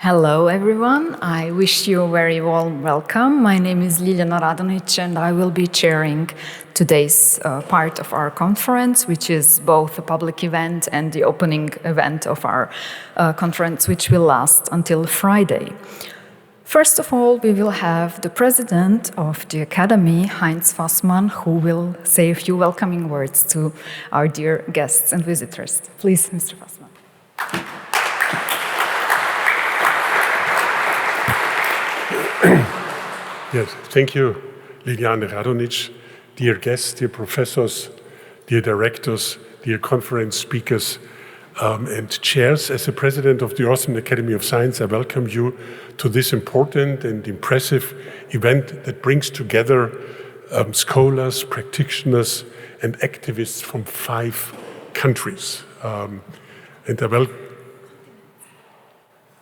Hello everyone, I wish you a very warm welcome. My name is Ljiljana Radonić and I will be chairing today's part of our conference, which is both a public event and the opening event of our conference, which will last until Friday. First of all, we will have the president of the Academy, Heinz Faßmann, who will say a few welcoming words to our dear guests and visitors. Please, Mr. Faßmann. Yes, thank you, Ljiljana Radonić, dear guests, dear professors, dear directors, dear conference speakers and chairs. As the president of the Austrian Academy of Science, I welcome you to this important and impressive event that brings together scholars, practitioners, and activists from 5 countries. And I welcome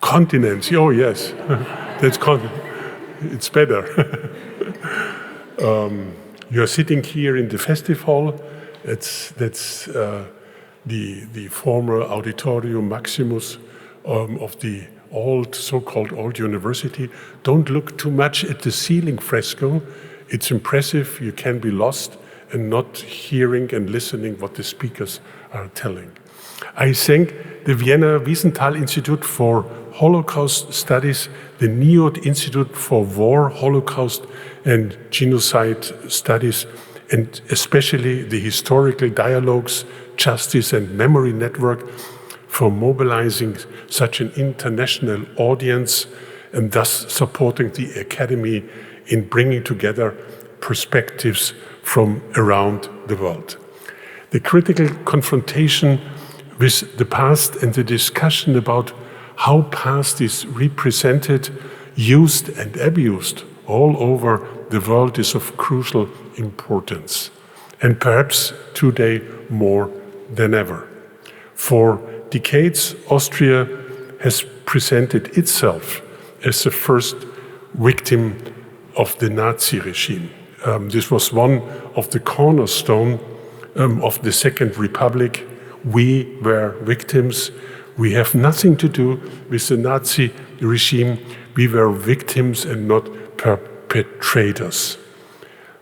continents. Oh, yes, that's continent. It's better. You are sitting here in the festival hall. That's the former Auditorium Maximus of the so-called old university. Don't look too much at the ceiling fresco. It's impressive. You can be lost and not hearing and listening what the speakers are telling. I thank the Vienna Wiesenthal Institute for Holocaust Studies, the niod Institute for War, Holocaust and Genocide Studies, and especially the Historical Dialogues, Justice and Memory Network for mobilizing such an international audience and thus supporting the Academy in bringing together perspectives from around the world. The critical confrontation with the past and the discussion about how past is represented, used and abused all over the world is of crucial importance, and perhaps today more than ever. For decades, Austria has presented itself as the first victim of the Nazi regime. This was one of the cornerstones of the Second Republic. We were victims. We have nothing to do with the Nazi regime. We were victims and not perpetrators.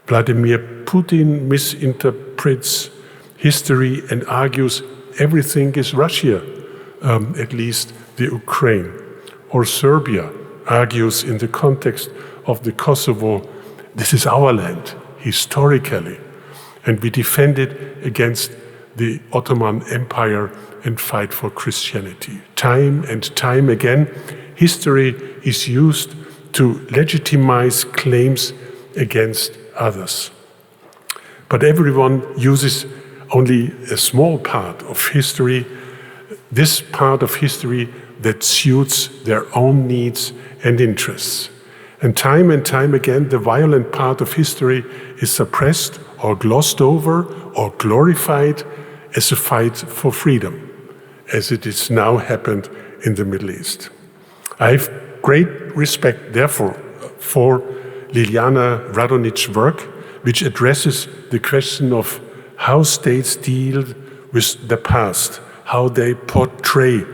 Vladimir Putin misinterprets history and argues everything is Russia, at least the Ukraine. Or Serbia argues in the context of the Kosovo, this is our land, historically, and we defend it against the Ottoman Empire and fight for Christianity. Time and time again, history is used to legitimize claims against others. But everyone uses only a small part of history, this part of history that suits their own needs and interests. And time again, the violent part of history is suppressed or glossed over or glorified as a fight for freedom, as it is now happened in the Middle East. I have great respect, therefore, for Ljiljana Radonić's work, which addresses the question of how states deal with the past, how they portray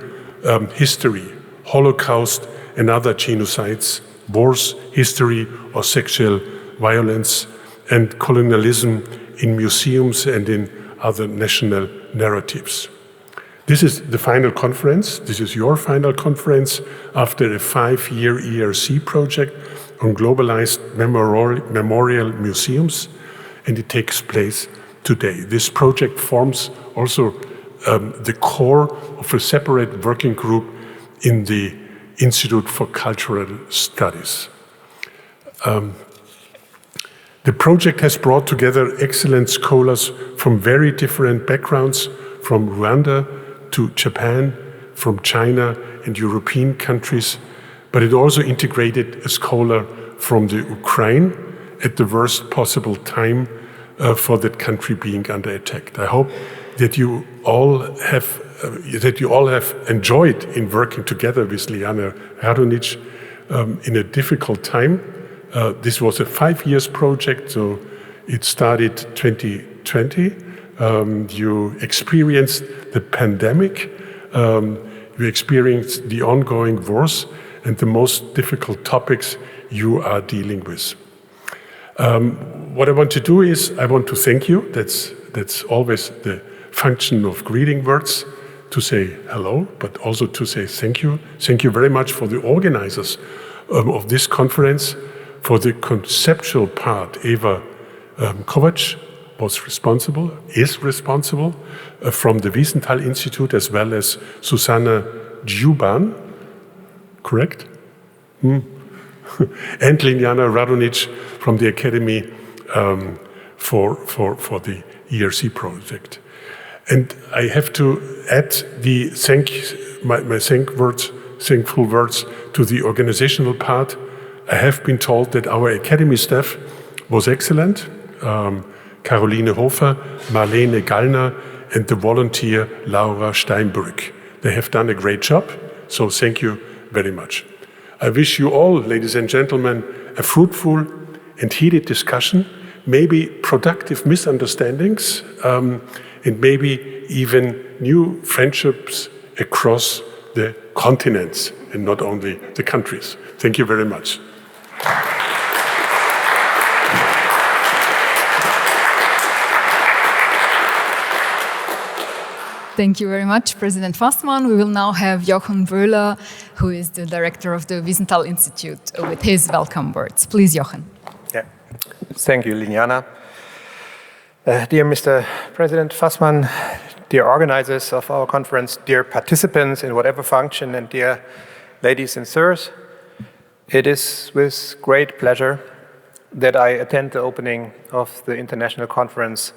history, Holocaust and other genocides, wars, history or sexual violence and colonialism in museums and in other national narratives. This is the final conference. This is your final conference after a 5-year ERC project on Globalized Memorial Museums, and it takes place today. This project forms also the core of a separate working group in the Institute for Cultural Studies. The project has brought together excellent scholars from very different backgrounds, from Rwanda to Japan, from China and European countries, but it also integrated a scholar from the Ukraine at the worst possible time for that country being under attack. I hope that you all have enjoyed in working together with Ljiljana Radonić in a difficult time. This was a 5-year project, so it started 2020. You experienced the pandemic, you experienced the ongoing wars, and the most difficult topics you are dealing with. What I want to do is, I want to thank you. That's always the function of greeting words, to say hello, but also to say thank you. Thank you very much for the organizers of this conference. For the conceptual part, Eva Kovac is responsible from the Wiesenthal Institute, as well as Zuzanna Dziuban, correct? And Ljiljana Radonić from the Academy for the ERC project. And I have to add my thankful words to the organizational part. I have been told that our Academy staff was excellent. Caroline Hofer, Marlene Gallner, and the volunteer Laura Steinbrück. They have done a great job, so thank you very much. I wish you all, ladies and gentlemen, a fruitful and heated discussion, maybe productive misunderstandings, and maybe even new friendships across the continents and not only the countries. Thank you very much. Thank you very much, President Faßmann. We will now have Jochen Böhler, who is the director of the Wiesenthal Institute, with his welcome words. Please, Jochen. Yeah. Thank you, Ljiljana. Dear Mr. President Faßmann, dear organizers of our conference, dear participants in whatever function, and dear ladies and sirs, it is with great pleasure that I attend the opening of the international conference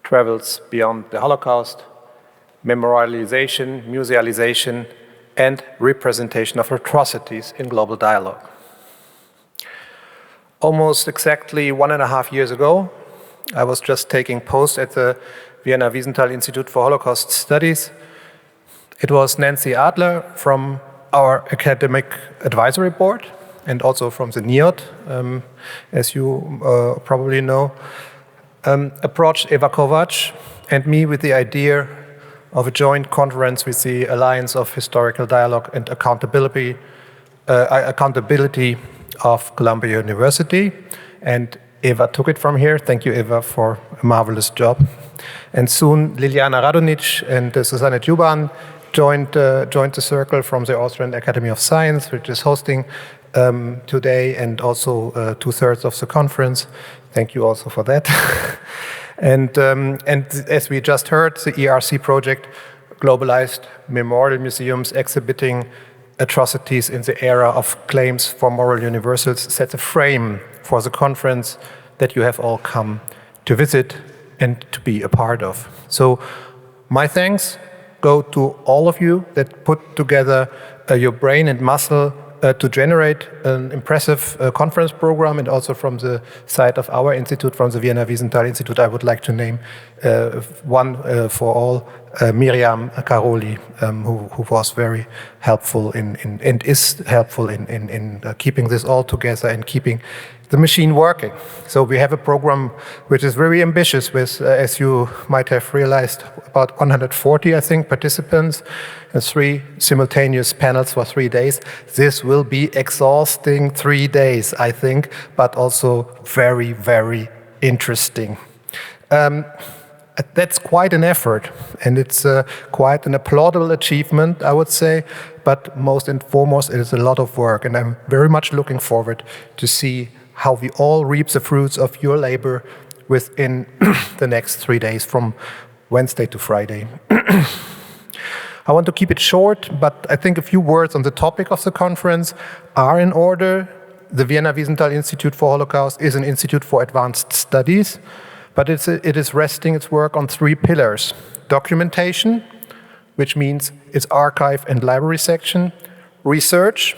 Travels Beyond the Holocaust, Memorialization, Musealization, and Representation of Atrocities in Global Dialogue. Almost exactly 1.5 years ago, I was just taking post at the Vienna Wiesenthal Institute for Holocaust Studies. It was Nancy Adler from our academic advisory board and also from the niod, as you probably know, approached Eva Kovac and me with the idea of a joint conference with the Alliance of Historical Dialogue and Accountability of Columbia University. And Eva took it from here. Thank you, Eva, for a marvelous job. And soon Ljiljana Radonić and Zuzanna Dziuban joined the circle from the Austrian Academy of Science, which is hosting today, and also 2/3 of the conference. Thank you also for that. And as we just heard, the ERC project, Globalized Memorial Museums, exhibiting atrocities in the era of claims for moral universals, sets a frame for the conference that you have all come to visit and to be a part of. So my thanks go to all of you that put together your brain and muscle to generate an impressive conference program, and also from the side of our institute, from the Vienna Wiesenthal Institute, I would like to name one for all, Miriam Karoli, who was very helpful and is helpful in keeping this all together and keeping the machine working. So we have a program which is very ambitious with, as you might have realized, about 140, I think, participants, and 3 simultaneous panels for 3 days. This will be exhausting 3 days, I think, but also very, very interesting. That's quite an effort, and it's quite an applaudable achievement, I would say, but most and foremost, it is a lot of work, and I'm very much looking forward to see how we all reap the fruits of your labor within the next 3 days, from Wednesday to Friday. I want to keep it short, but I think a few words on the topic of the conference are in order. The Vienna Wiesenthal Institute for Holocaust is an institute for advanced studies, but it is resting its work on 3 pillars: documentation, which means its archive and library section; research,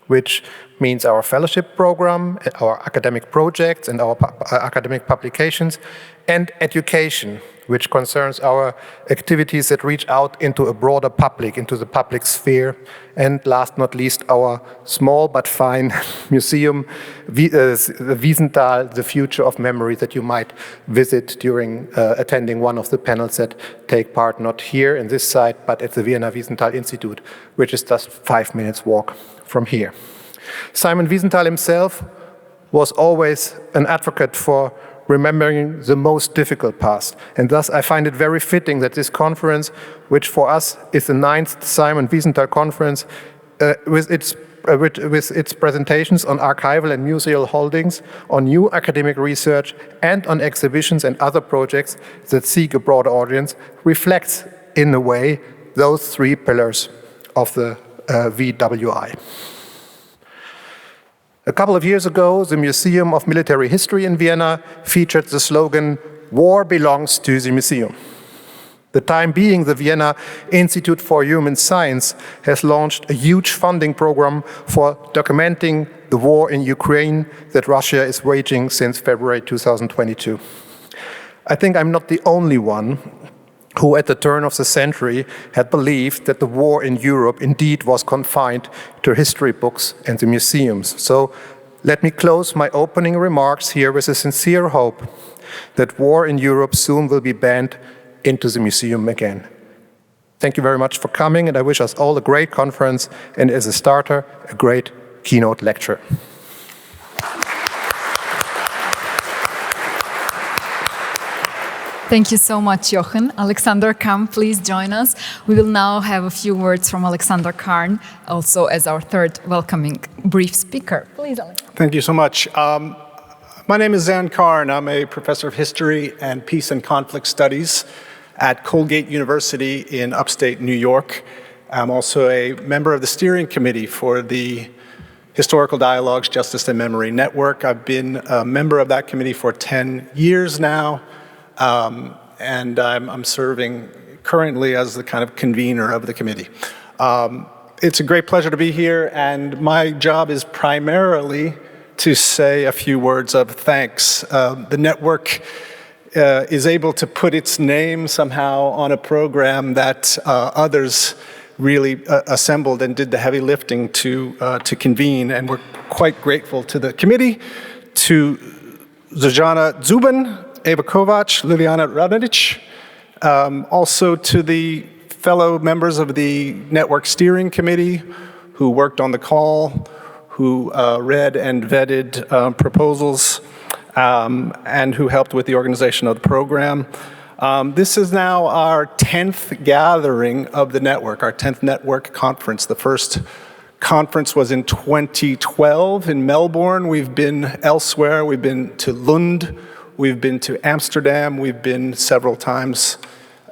which means our fellowship program, our academic projects and our academic publications, and education, which concerns our activities that reach out into a broader public, into the public sphere, and last not least, our small but fine museum, the Wiesenthal, the Future of Memory, that you might visit during attending one of the panels that take part not here in this site, but at the Vienna Wiesenthal Institute, which is just 5 minutes walk from here. Simon Wiesenthal himself was always an advocate for remembering the most difficult past. And thus I find it very fitting that this conference, which for us is the 9th Simon Wiesenthal conference, with its presentations on archival and museal holdings, on new academic research, and on exhibitions and other projects that seek a broader audience, reflects, in a way, those 3 pillars of the VWI. A couple of years ago, the Museum of Military History in Vienna featured the slogan, "War belongs to the museum." The time being, the Vienna Institute for Human Science has launched a huge funding program for documenting the war in Ukraine that Russia is waging since February 2022. I think I'm not the only one who at the turn of the century had believed that the war in Europe indeed was confined to history books and the museums. So let me close my opening remarks here with a sincere hope that war in Europe soon will be banned into the museum again. Thank you very much for coming, and I wish us all a great conference, and as a starter, a great keynote lecture. Thank you so much, Jochen. Alexander, come, please join us. We will now have a few words from Alexander Karn, also as our third welcoming brief speaker. Please, Alexander. Thank you so much. My name is Zan Karn. I'm a professor of history and peace and conflict studies at Colgate University in upstate New York. I'm also a member of the steering committee for the Historical Dialogues, Justice and Memory Network. I've been a member of that committee for 10 years now. And I'm serving currently as the kind of convener of the committee. It's a great pleasure to be here, and my job is primarily to say a few words of thanks. The network is able to put its name somehow on a program that others really assembled and did the heavy lifting to convene, and we're quite grateful to the committee, to Zuzanna Dziuban, Eva Kovac, Ljiljana Radonić, also to the fellow members of the network steering committee who worked on the call, who read and vetted proposals, and who helped with the organization of the program. This is now our 10th gathering of the network, our 10th network conference. The first conference was in 2012 in Melbourne. We've been elsewhere. We've been to Lund. We've been to Amsterdam. We've been several times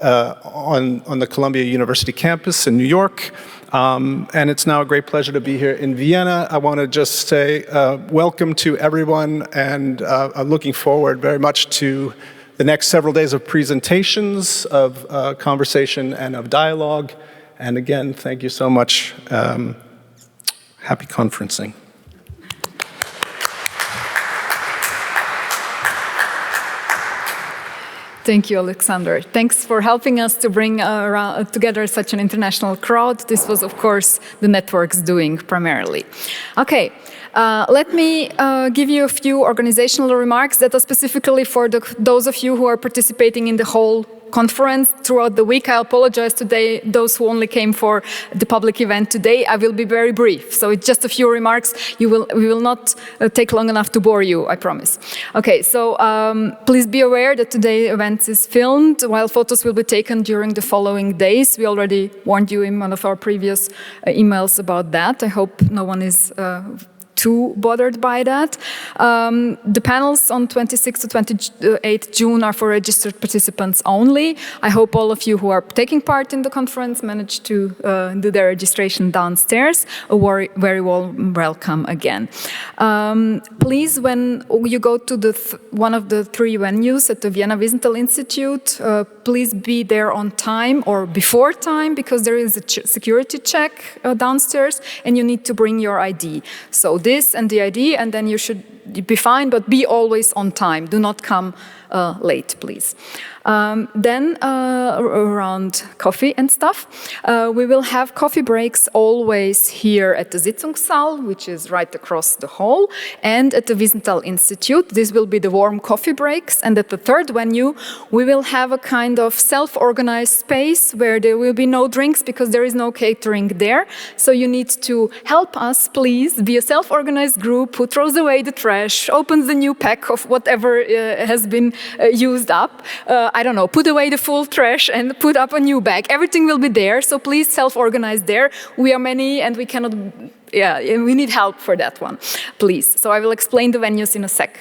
on the Columbia University campus in New York. And it's now a great pleasure to be here in Vienna. I want to just say welcome to everyone, and I'm looking forward very much to the next several days of presentations, of conversation, and of dialogue. And again, thank you so much. Happy conferencing. Thank you, Alexander. Thanks for helping us to bring together such an international crowd. This was, of course, the network's doing primarily. Okay, let me give you a few organizational remarks that are specifically for those of you who are participating in the whole conference throughout the week. I apologize today, those who only came for the public event today. I will be very brief, so it's just a few remarks. We will not take long enough to bore you, I promise. Okay, so please be aware that today's event is filmed, while photos will be taken during the following days. We already warned you in one of our previous emails about that. I hope no one is too bothered by that. The panels on 26 to 28 June are for registered participants only. I hope all of you who are taking part in the conference manage to do their registration downstairs. A very warm welcome again. Please, when you go to one of the 3 venues at the Vienna Wiesenthal Institute, please be there on time or before time, because there is a security check downstairs and you need to bring your ID. So this and the ID, and then you should be fine, but be always on time. Do not come late, please. Then around coffee and stuff, we will have coffee breaks always here at the Sitzungssaal, which is right across the hall, and at the Wiesenthal Institute. This will be the warm coffee breaks. And at the third venue, we will have a kind of self-organized space where there will be no drinks because there is no catering there. So you need to help us, please, be a self-organized group who throws away the trash, opens the new pack of whatever has been used up. I don't know, put away the full trash and put up a new bag. Everything will be there, so please self-organize there. We are many and we cannot, we need help for that one, please. So I will explain the venues in a sec.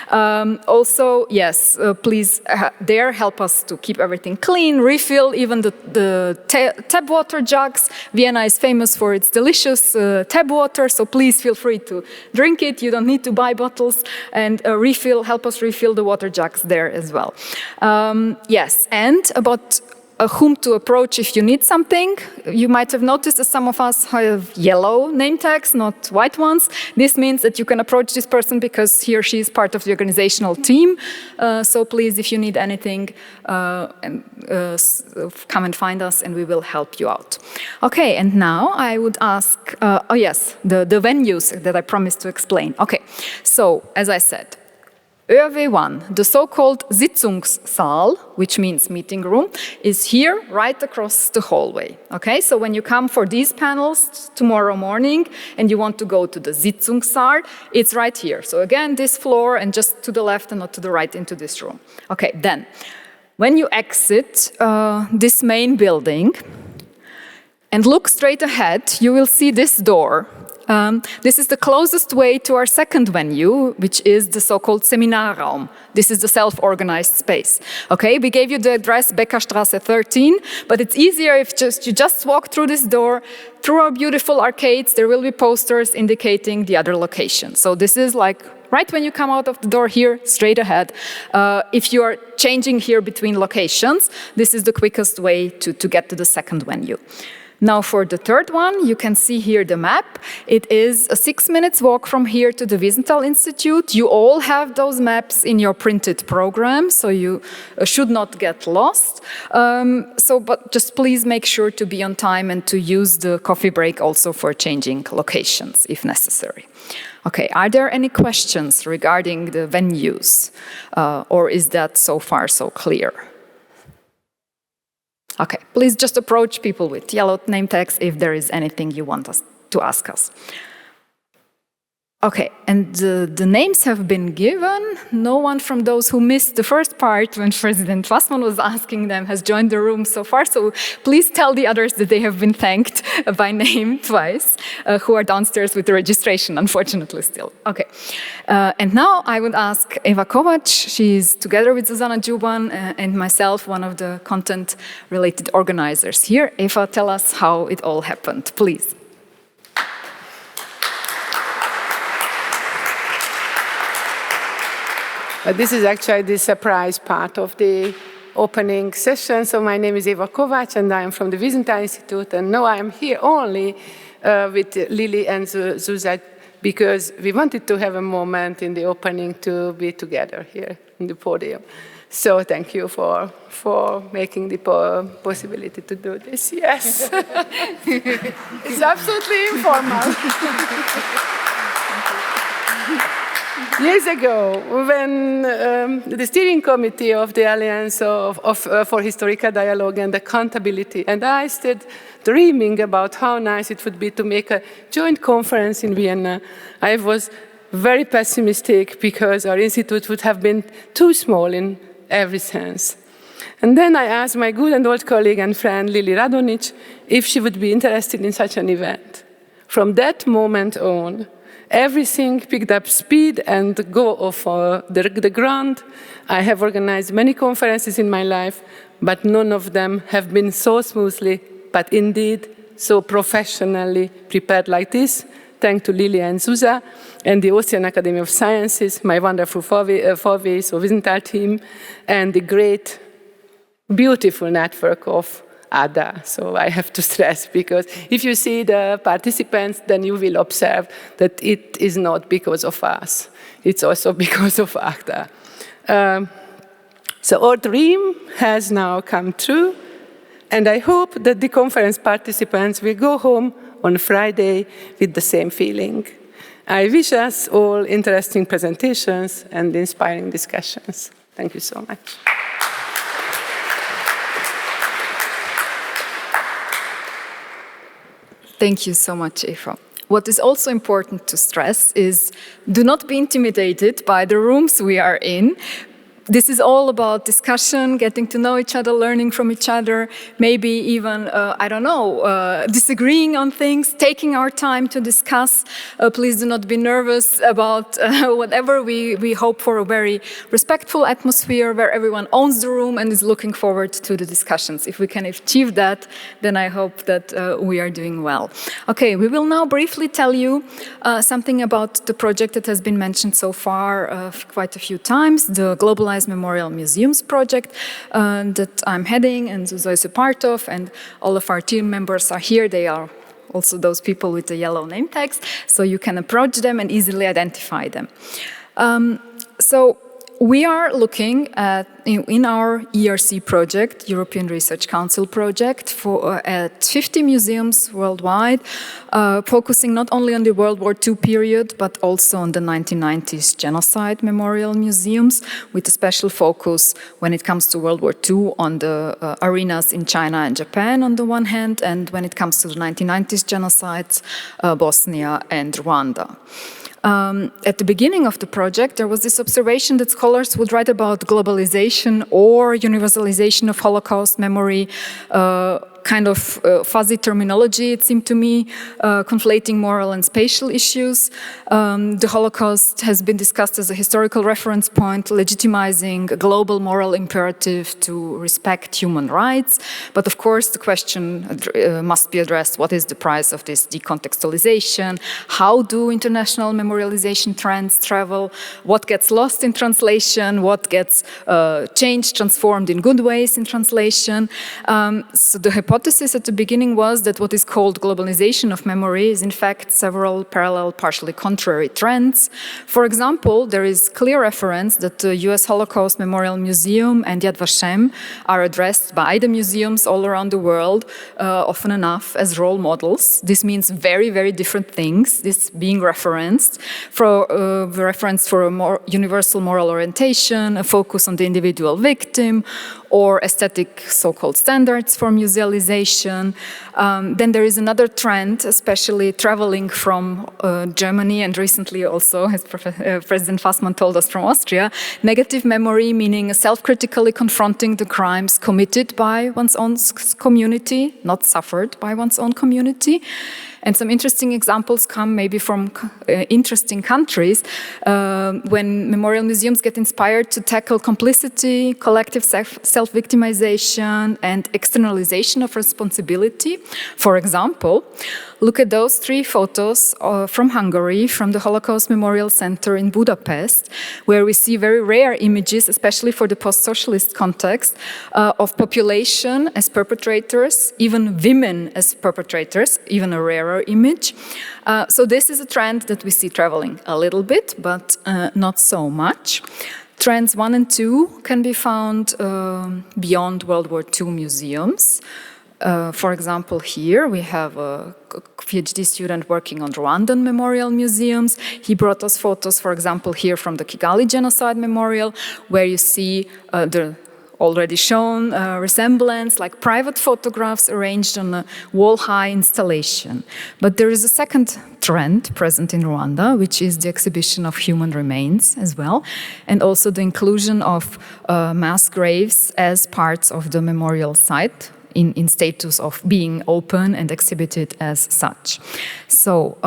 Also, yes, please there help us to keep everything clean, refill even the tap water jugs. Vienna is famous for its delicious tap water, so please feel free to drink it. You don't need to buy bottles, and help us refill the water jugs there as well. Yes, and about whom to approach if you need something. You might have noticed that some of us have yellow name tags, not white ones. This means that you can approach this person because he or she is part of the organizational team. So please, if you need anything, come and find us and we will help you out. Okay, and now I would ask, oh yes, the venues that I promised to explain. Okay, so as I said, ÖW1, the so-called Sitzungssaal, which means meeting room, is here right across the hallway. Okay, so when you come for these panels tomorrow morning and you want to go to the Sitzungssaal, it's right here. So again, this floor and just to the left and not to the right into this room. Okay, then when you exit this main building and look straight ahead, you will see this door. This is the closest way to our second venue, which is the so-called Seminarraum. This is the self-organized space. Okay, we gave you the address Beckerstraße 13, but it's easier if you just walk through this door, through our beautiful arcades. There will be posters indicating the other location. So this is like right when you come out of the door here, straight ahead. If you are changing here between locations, this is the quickest way to get to the second venue. Now for the third one, you can see here the map. It is a 6 minutes walk from here to the Wiesenthal Institute. You all have those maps in your printed program, so you should not get lost. But just please make sure to be on time and to use the coffee break also for changing locations if necessary. Okay, are there any questions regarding the venues, or is that so far so clear? Okay, please just approach people with yellow name tags if there is anything you want us to ask us. Okay, and the names have been given. No one from those who missed the first part when President Faßmann was asking them has joined the room so far, so please tell the others that they have been thanked by name twice, who are downstairs with the registration, unfortunately still. Okay, and now I would ask Eva Kovac. She's together with Zuzanna Dziuban and myself, one of the content-related organizers here. Eva, tell us how it all happened, please. This is actually the surprise part of the opening session. So my name is Eva Kovac and I am from the Wiesenthal Institute, and now I am here only with Lili and Zuzanna because we wanted to have a moment in the opening to be together here in the podium. So thank you for making the possibility to do this. Yes, it's absolutely informal. Years ago, when the steering committee of the Alliance for Historical Dialogue and Accountability and I started dreaming about how nice it would be to make a joint conference in Vienna, I was very pessimistic because our institute would have been too small in every sense. And then I asked my good and old colleague and friend Lili Radonić if she would be interested in such an event. From that moment on, everything picked up speed and go off the ground. I have organized many conferences in my life, but none of them have been so smoothly, but indeed so professionally prepared like this, thanks to Lili and Zuzanna and the Austrian Academy of Sciences, my wonderful Wiesenthal team, and the great, beautiful network of AHDA. So I have to stress, because if you see the participants, then you will observe that it is not because of us. It's also because of AHDA. So our dream has now come true, and I hope that the conference participants will go home on Friday with the same feeling. I wish us all interesting presentations and inspiring discussions. Thank you so much. Thank you so much, Eva. What is also important to stress is do not be intimidated by the rooms we are in. This is all about discussion, getting to know each other, learning from each other, maybe even, disagreeing on things, taking our time to discuss. Please do not be nervous about whatever. We hope for a very respectful atmosphere where everyone owns the room and is looking forward to the discussions. If we can achieve that, then I hope that we are doing well. Okay, we will now briefly tell you something about the project that has been mentioned so far quite a few times, the Globalized Memorial Museums project that I'm heading and Zuzanna is a part of, and all of our team members are here. They are also those people with the yellow name tags, so you can approach them and easily identify them. So we are looking at, in our ERC project, European Research Council project, at 50 museums worldwide, focusing not only on the World War II period, but also on the 1990s genocide memorial museums, with a special focus when it comes to World War II on the arenas in China and Japan on the one hand, and when it comes to the 1990s genocides, Bosnia and Rwanda. At the beginning of the project, there was this observation that scholars would write about globalization or universalization of Holocaust memory, kind of fuzzy terminology, it seemed to me, conflating moral and spatial issues. The Holocaust has been discussed as a historical reference point, legitimizing a global moral imperative to respect human rights. But of course, the question must be addressed: what is the price of this decontextualization? How do international memorialization trends travel? What gets lost in translation? What gets changed, transformed in good ways in translation? So the hypothesis at the beginning was that what is called globalization of memory is in fact several parallel, partially contrary trends. For example, there is clear reference that the US Holocaust Memorial Museum and Yad Vashem are addressed by the museums all around the world, often enough as role models. This means very, very different things, this being referenced. Reference for a more universal moral orientation, a focus on the individual victim, or aesthetic so-called standards for musealization. Then there is another trend, especially traveling from Germany and recently also, as President Faßmann told us, from Austria, negative memory, meaning self-critically confronting the crimes committed by one's own community, not suffered by one's own community. And some interesting examples come maybe from interesting countries when memorial museums get inspired to tackle complicity, collective self-victimization, and externalization of responsibility. For example, look at those three photos from Hungary, from the Holocaust Memorial Center in Budapest, where we see very rare images, especially for the post-socialist context, of population as perpetrators, even women as perpetrators, even a rarer image. So this is a trend that we see traveling a little bit, but not so much. Trends 1 and 2 can be found beyond World War II museums. For example, here we have a PhD student working on Rwandan memorial museums. He brought us photos, for example, here from the Kigali Genocide Memorial, where you see the already shown resemblance, like private photographs arranged on a wall-high installation. But there is a second trend present in Rwanda, which is the exhibition of human remains as well, and also the inclusion of mass graves as parts of the memorial site in status of being open and exhibited as such. So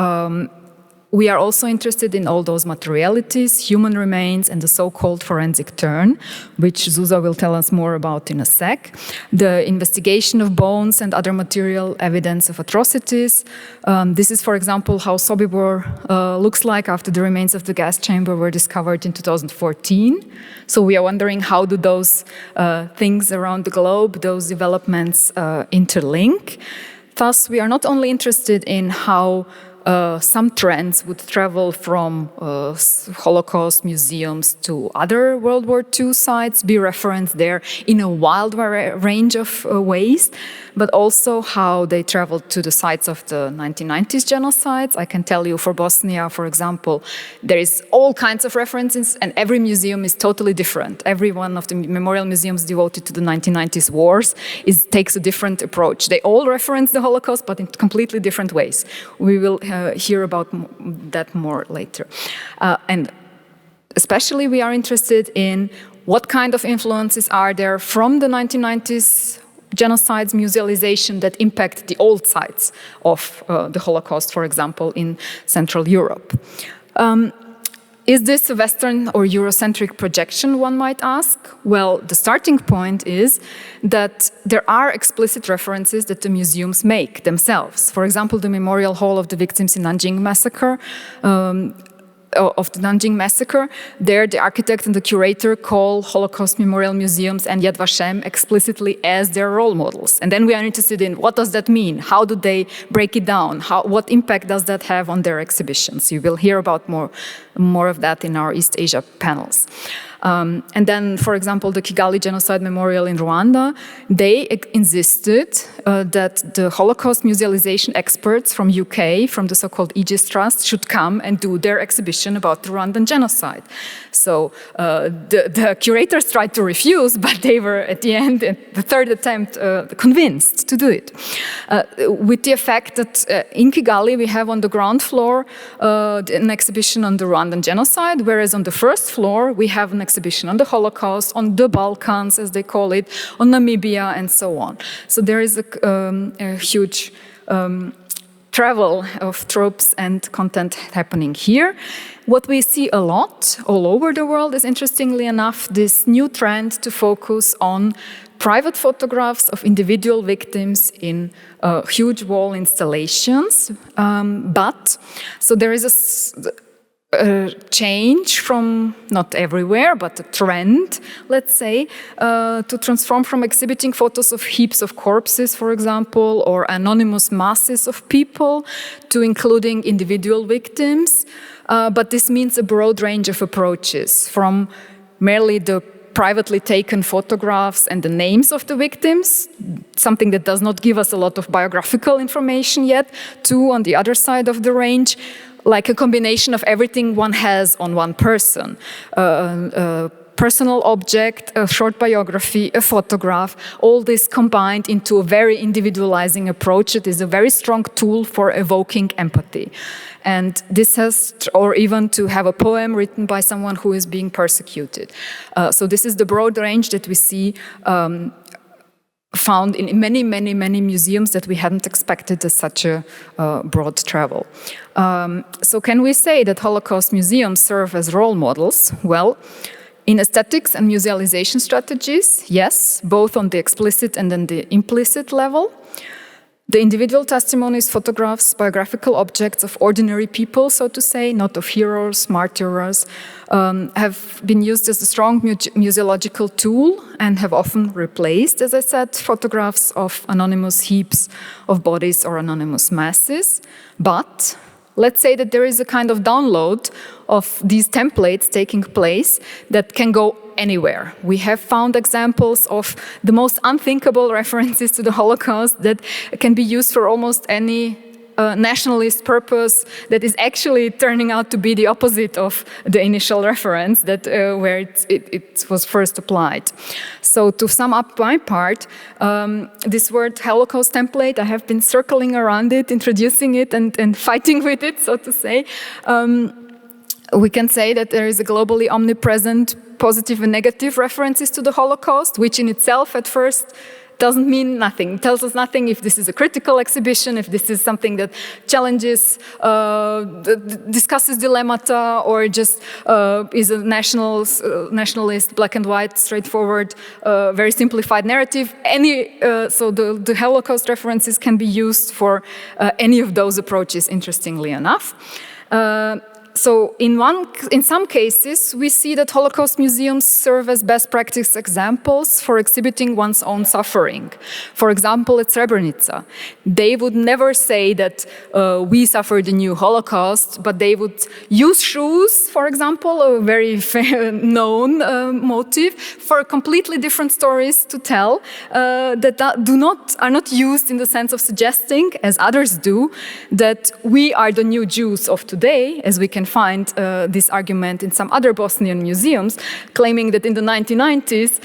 we are also interested in all those materialities, human remains, and the so-called forensic turn, which Zuzanna will tell us more about in a sec. The investigation of bones and other material evidence of atrocities. This is, for example, how Sobibor looks like after the remains of the gas chamber were discovered in 2014. So we are wondering, how do those things around the globe, those developments interlink? Thus, we are not only interested in how some trends would travel from Holocaust museums to other World War II sites, be referenced there in a wide range of ways, but also how they traveled to the sites of the 1990s genocides. I can tell you for Bosnia, for example, there is all kinds of references and every museum is totally different. Every one of the memorial museums devoted to the 1990s wars takes a different approach. They all reference the Holocaust, but in completely different ways. We will hear about that more later. And especially we are interested in what kind of influences are there from the 1990s genocides, musealization that impact the old sites of the Holocaust, for example, in Central Europe. Is this a Western or Eurocentric projection, one might ask? Well, the starting point is that there are explicit references that the museums make themselves. For example, the Memorial Hall of the Victims in Nanjing Massacre, there the architect and the curator call Holocaust Memorial Museums and Yad Vashem explicitly as their role models. And then we are interested in what does that mean? How do they break it down? What impact does that have on their exhibitions? You will hear about more of that in our East Asia panels. And then, for example, the Kigali Genocide Memorial in Rwanda, they insisted that the Holocaust musealization experts from UK, from the so-called Aegis Trust, should come and do their exhibition about the Rwandan genocide. So the curators tried to refuse, but they were at the end, at the third attempt, convinced to do it. With the effect that in Kigali we have on the ground floor an exhibition on the Rwandan genocide, whereas on the first floor we have an exhibition on the Holocaust, on the Balkans, as they call it, on Namibia, and so on. So there is a huge travel of tropes and content happening here. What we see a lot all over the world is, interestingly enough, this new trend to focus on private photographs of individual victims in huge wall installations. So there is a change from, not everywhere, but a trend, let's say, to transform from exhibiting photos of heaps of corpses, for example, or anonymous masses of people, to including individual victims. But this means a broad range of approaches, from merely the privately taken photographs and the names of the victims, something that does not give us a lot of biographical information yet, to, on the other side of the range, like a combination of everything one has on one person. A personal object, a short biography, a photograph, all this combined into a very individualizing approach. It is a very strong tool for evoking empathy. And this has, or even to have a poem written by someone who is being persecuted. So this is the broad range that we see found in many, many, many museums that we hadn't expected as such a broad travel. So can we say that Holocaust museums serve as role models? Well, in aesthetics and musealization strategies, yes, both on the explicit and on the implicit level. The individual testimonies, photographs, biographical objects of ordinary people, so to say, not of heroes, martyrs, have been used as a strong museological tool and have often replaced, as I said, photographs of anonymous heaps of bodies or anonymous masses. But let's say that there is a kind of download of these templates taking place that can go anywhere. We have found examples of the most unthinkable references to the Holocaust that can be used for almost any nationalist purpose that is actually turning out to be the opposite of the initial reference that where it was first applied. So to sum up my part, this word Holocaust template, I have been circling around it, introducing it and fighting with it, so to say. We can say that there is a globally omnipresent positive and negative references to the Holocaust, which in itself at first doesn't mean nothing. It tells us nothing if this is a critical exhibition, if this is something that challenges, discusses dilemmata, or just is a nationalist, black and white, straightforward, very simplified narrative. So the Holocaust references can be used for any of those approaches, interestingly enough. So in some cases, we see that Holocaust museums serve as best practice examples for exhibiting one's own suffering. For example, at Srebrenica, they would never say that we suffered a new Holocaust, but they would use shoes, for example, a very known motive, for completely different stories to tell that are not used in the sense of suggesting, as others do, that we are the new Jews of today, as we can find this argument in some other Bosnian museums, claiming that in the 1990s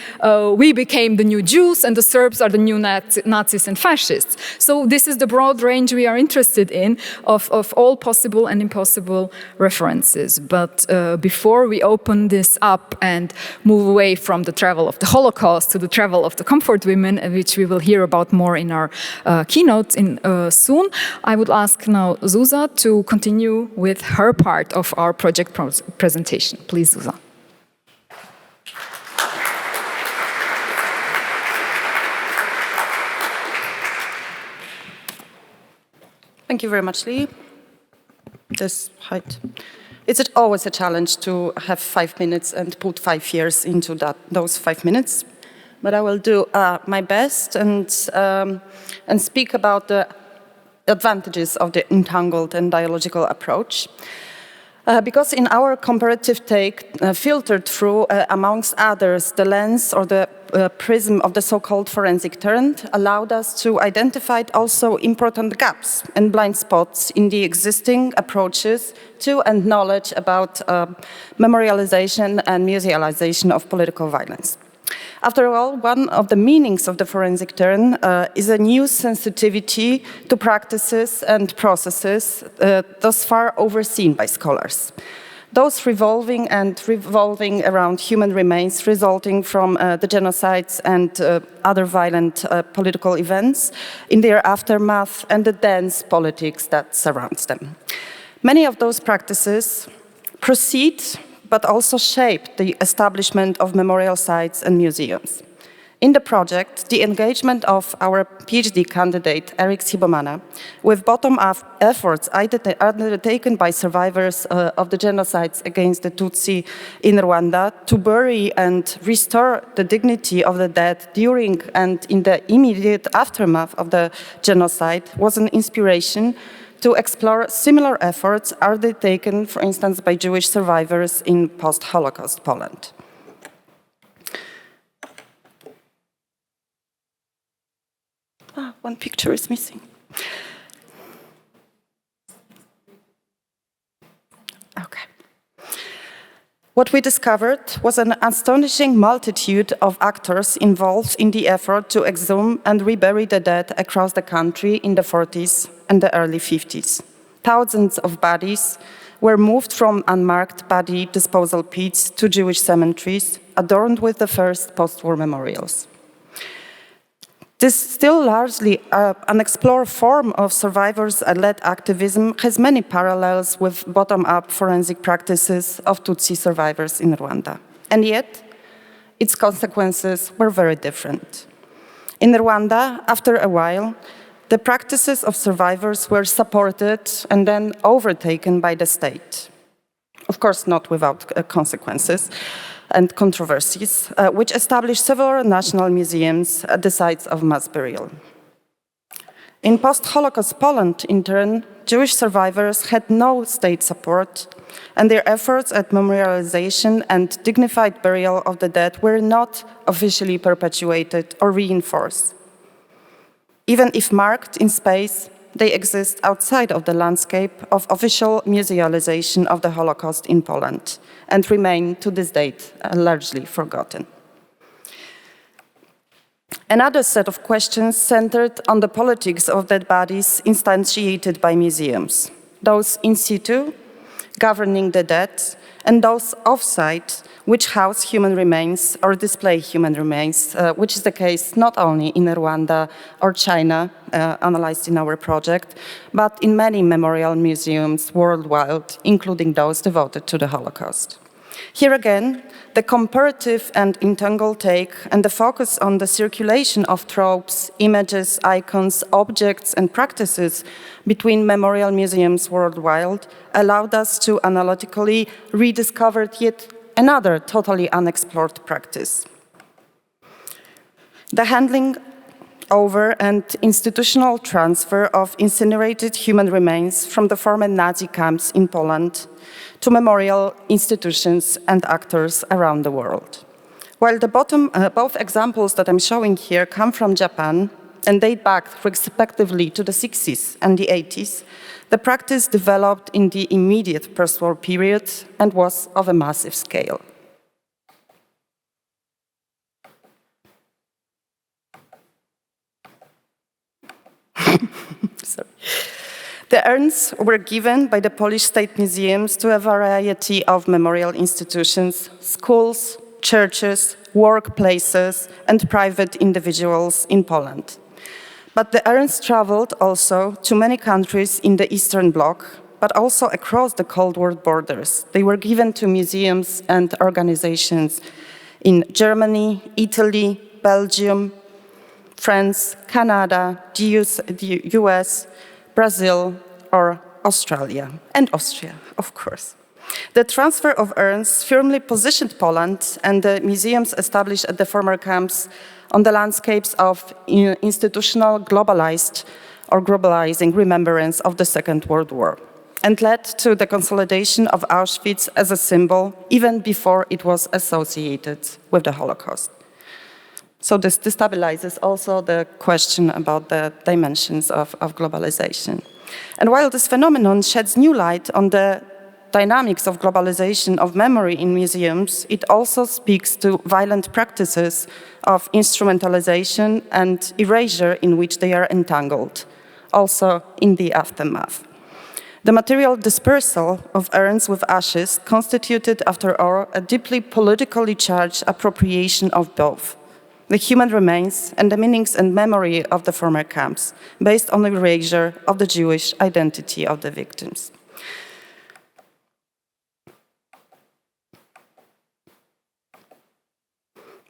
we became the new Jews and the Serbs are the new Nazis and fascists. So this is the broad range we are interested in of all possible and impossible references. But before we open this up and move away from the travel of the Holocaust to the travel of the comfort women, which we will hear about more in our keynote soon, I would ask now Zuzanna to continue with her part of our project presentation. Please, Zuzanna. Thank you very much, Lee. This height. It's always a challenge to have 5 minutes and put 5 years into those 5 minutes. But I will do my best and speak about the advantages of the entangled and dialogical approach. Because in our comparative take, filtered through, amongst others, the lens or the prism of the so-called forensic turn, allowed us to identify also important gaps and blind spots in the existing approaches to and knowledge about memorialization and musealization of political violence. After all, one of the meanings of the forensic turn is a new sensitivity to practices and processes thus far overseen by scholars. Those revolving around human remains resulting from the genocides and other violent political events in their aftermath and the dense politics that surrounds them. Many of those practices proceed but also shaped the establishment of memorial sites and museums. In the project, the engagement of our PhD candidate, Eric Sibomana, with bottom-up efforts undertaken by survivors of the genocides against the Tutsi in Rwanda to bury and restore the dignity of the dead during and in the immediate aftermath of the genocide, was an inspiration to explore similar efforts undertaken, for instance, by Jewish survivors in post-Holocaust Poland. One picture is missing. Okay. What we discovered was an astonishing multitude of actors involved in the effort to exhume and rebury the dead across the country in the 40s and the early 50s. Thousands of bodies were moved from unmarked body disposal pits to Jewish cemeteries, adorned with the first post-war memorials. This still largely unexplored form of survivors-led activism has many parallels with bottom-up forensic practices of Tutsi survivors in Rwanda. And yet, its consequences were very different. In Rwanda, after a while, the practices of survivors were supported and then overtaken by the state. Of course, not without consequences and controversies, which established several national museums at the sites of mass burial. In post-Holocaust Poland, in turn, Jewish survivors had no state support, and their efforts at memorialization and dignified burial of the dead were not officially perpetuated or reinforced. Even if marked in space, they exist outside of the landscape of official musealization of the Holocaust in Poland and remain to this date largely forgotten. Another set of questions centered on the politics of dead bodies instantiated by museums, those in situ, governing the dead, and those off-site, which house human remains or display human remains, which is the case not only in Rwanda or China, analyzed in our project, but in many memorial museums worldwide, including those devoted to the Holocaust. Here again, the comparative and entangled take and the focus on the circulation of tropes, images, icons, objects, and practices between memorial museums worldwide allowed us to analytically rediscover yet another totally unexplored practice. The handling over and institutional transfer of incinerated human remains from the former Nazi camps in Poland to memorial institutions and actors around the world. While both examples that I'm showing here come from Japan and date back respectively to the 60s and the 80s, the practice developed in the immediate post-war period and was of a massive scale. Sorry. The urns were given by the Polish state museums to a variety of memorial institutions, schools, churches, workplaces, and private individuals in Poland. But the urns traveled also to many countries in the Eastern Bloc, but also across the Cold War borders. They were given to museums and organizations in Germany, Italy, Belgium, France, Canada, the US, Brazil, or Australia, and Austria, of course. The transfer of urns firmly positioned Poland and the museums established at the former camps on the landscapes of institutional globalizing remembrance of the Second World War, and led to the consolidation of Auschwitz as a symbol even before it was associated with the Holocaust. So this destabilizes also the question about the dimensions of globalization. And while this phenomenon sheds new light on the dynamics of globalization of memory in museums, it also speaks to violent practices of instrumentalization and erasure in which they are entangled, also in the aftermath. The material dispersal of urns with ashes constituted, after all, a deeply politically charged appropriation of both the human remains and the meanings and memory of the former camps, based on the erasure of the Jewish identity of the victims.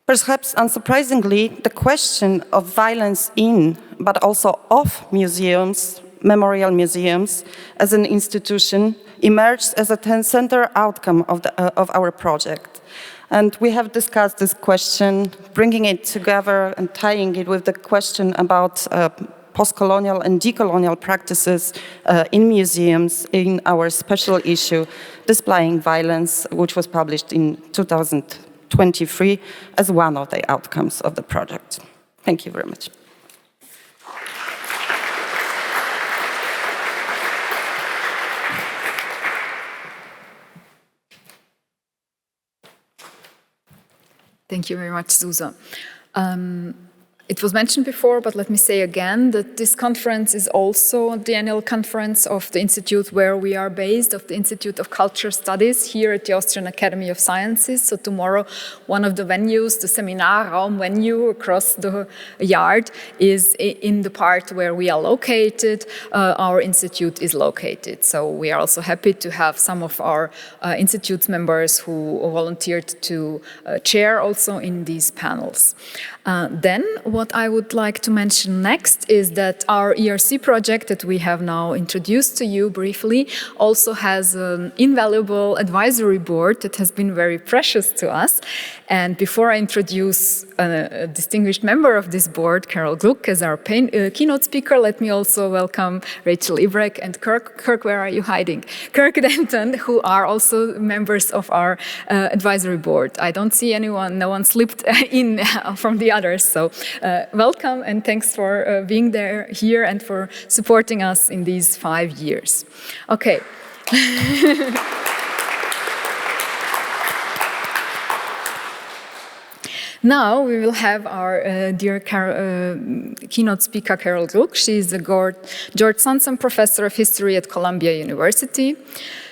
Perhaps unsurprisingly, the question of violence in, but also of museums, memorial museums, as an institution, emerged as a center outcome of our project. And we have discussed this question, bringing it together and tying it with the question about post-colonial and decolonial practices in museums in our special issue, Displaying Violence, which was published in 2023 as one of the outcomes of the project. Thank you very much. Thank you very much, Zuzanna. It was mentioned before, but let me say again that this conference is also the annual conference of the institute where we are based, of the Institute of Culture Studies here at the Austrian Academy of Sciences. So tomorrow, one of the venues, the seminar Raum venue across the yard, is in the part where we are located. Our institute is located. So we are also happy to have some of our institute members who volunteered to chair also in these panels. Then what I would like to mention next is that our ERC project that we have now introduced to you briefly also has an invaluable advisory board that has been very precious to us. And before I introduce a distinguished member of this board, Carol Gluck, as our keynote speaker, let me also welcome Rachel Ibrek and Kirk, where are you hiding? Kirk Denton, who are also members of our advisory board. I don't see anyone, no one slipped in from the others. So welcome and thanks for being here and for supporting us in these 5 years. Okay. Now we will have our dear keynote speaker, Carol Gluck. She is the George Sansom Professor of History at Columbia University.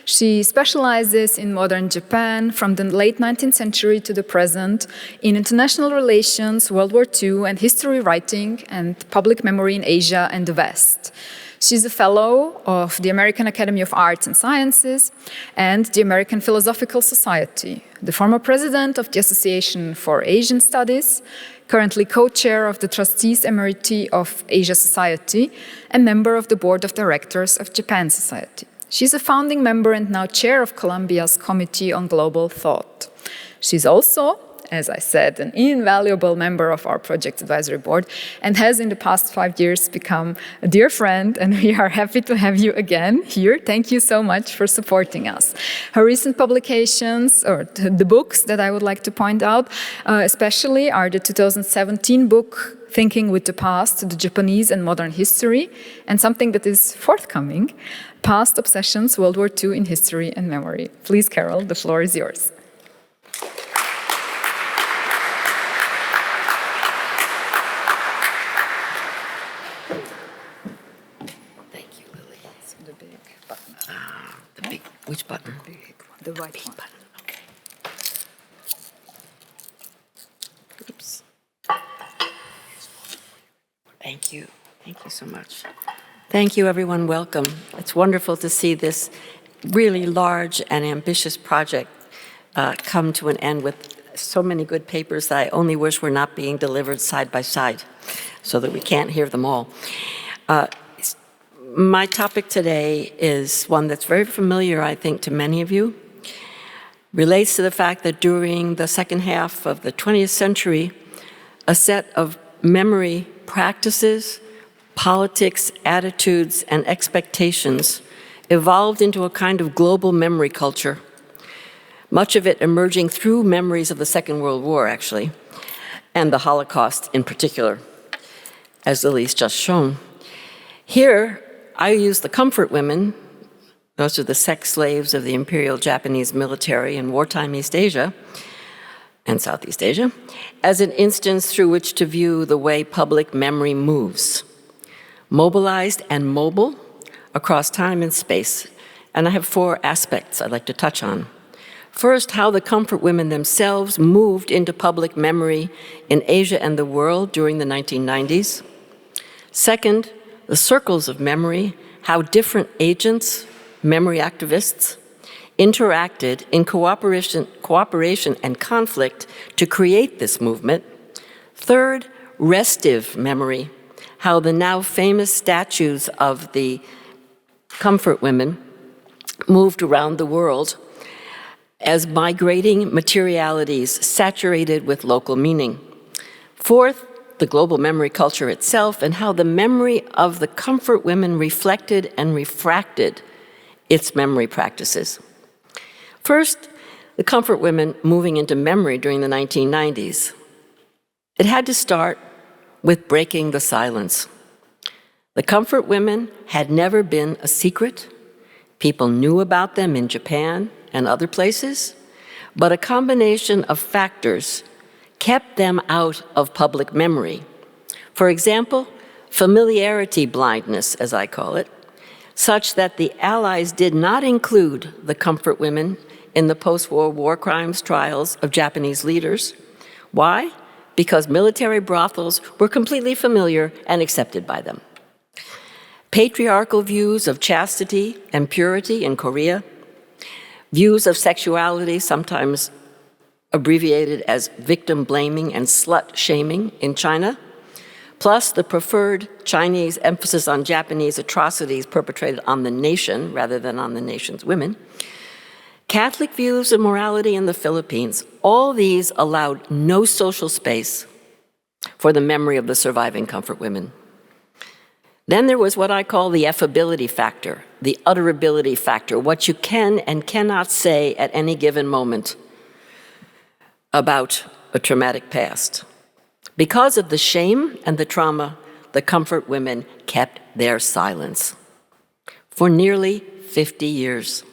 She specializes in modern Japan from the late 19th century to the present, in international relations, World War II, and history writing and public memory in Asia and the West. She's a fellow of the American Academy of Arts and Sciences and the American Philosophical Society, the former president of the Association for Asian Studies, currently co-chair of the Trustees Emeriti of Asia Society, and member of the board of directors of Japan Society. She's a founding member and now chair of Columbia's Committee on Global Thought. She's also, as I said, an invaluable member of our project advisory board and has in the past 5 years become a dear friend, and we are happy to have you again here. Thank you so much for supporting us. Her recent publications, or the books that I would like to point out, especially are the 2017 book, Thinking with the Past, the Japanese and Modern History, and something that is forthcoming, Past Obsessions, World War II in History and Memory. Please, Carol, the floor is yours. Which button? The right Big one. button. Okay. Oops. Thank you. Thank you so much. Thank you, everyone. Welcome. It's wonderful to see this really large and ambitious project come to an end with so many good papers that I only wish were not being delivered side by side so that we can't hear them all. My topic today is one that's very familiar, I think, to many of you. Relates to the fact that during the second half of the 20th century, a set of memory practices, politics, attitudes, and expectations evolved into a kind of global memory culture, much of it emerging through memories of the Second World War, actually, and the Holocaust in particular, as Lily's just shown. Here, I use the comfort women, those are the sex slaves of the Imperial Japanese military in wartime East Asia and Southeast Asia, as an instance through which to view the way public memory moves, mobilized and mobile across time and space. And I have 4 aspects I'd like to touch on. First, how the comfort women themselves moved into public memory in Asia and the world during the 1990s. Second, the circles of memory, how different agents, memory activists, interacted in cooperation and conflict to create this movement. Third, restive memory, how the now famous statues of the comfort women moved around the world as migrating materialities saturated with local meaning. Fourth, the global memory culture itself, and how the memory of the comfort women reflected and refracted its memory practices. First, the comfort women moving into memory during the 1990s. It had to start with breaking the silence. The comfort women had never been a secret. People knew about them in Japan and other places, but a combination of factors kept them out of public memory. For example, familiarity blindness, as I call it, such that the Allies did not include the comfort women in the post-war war crimes trials of Japanese leaders. Why? Because military brothels were completely familiar and accepted by them. Patriarchal views of chastity and purity in Korea, views of sexuality, sometimes abbreviated as victim blaming and slut shaming in China, plus the preferred Chinese emphasis on Japanese atrocities perpetrated on the nation rather than on the nation's women, Catholic views of morality in the Philippines, all these allowed no social space for the memory of the surviving comfort women. Then there was what I call the effability factor, the utterability factor, what you can and cannot say at any given moment about a traumatic past. Because of the shame and the trauma, the comfort women kept their silence for nearly 50 years.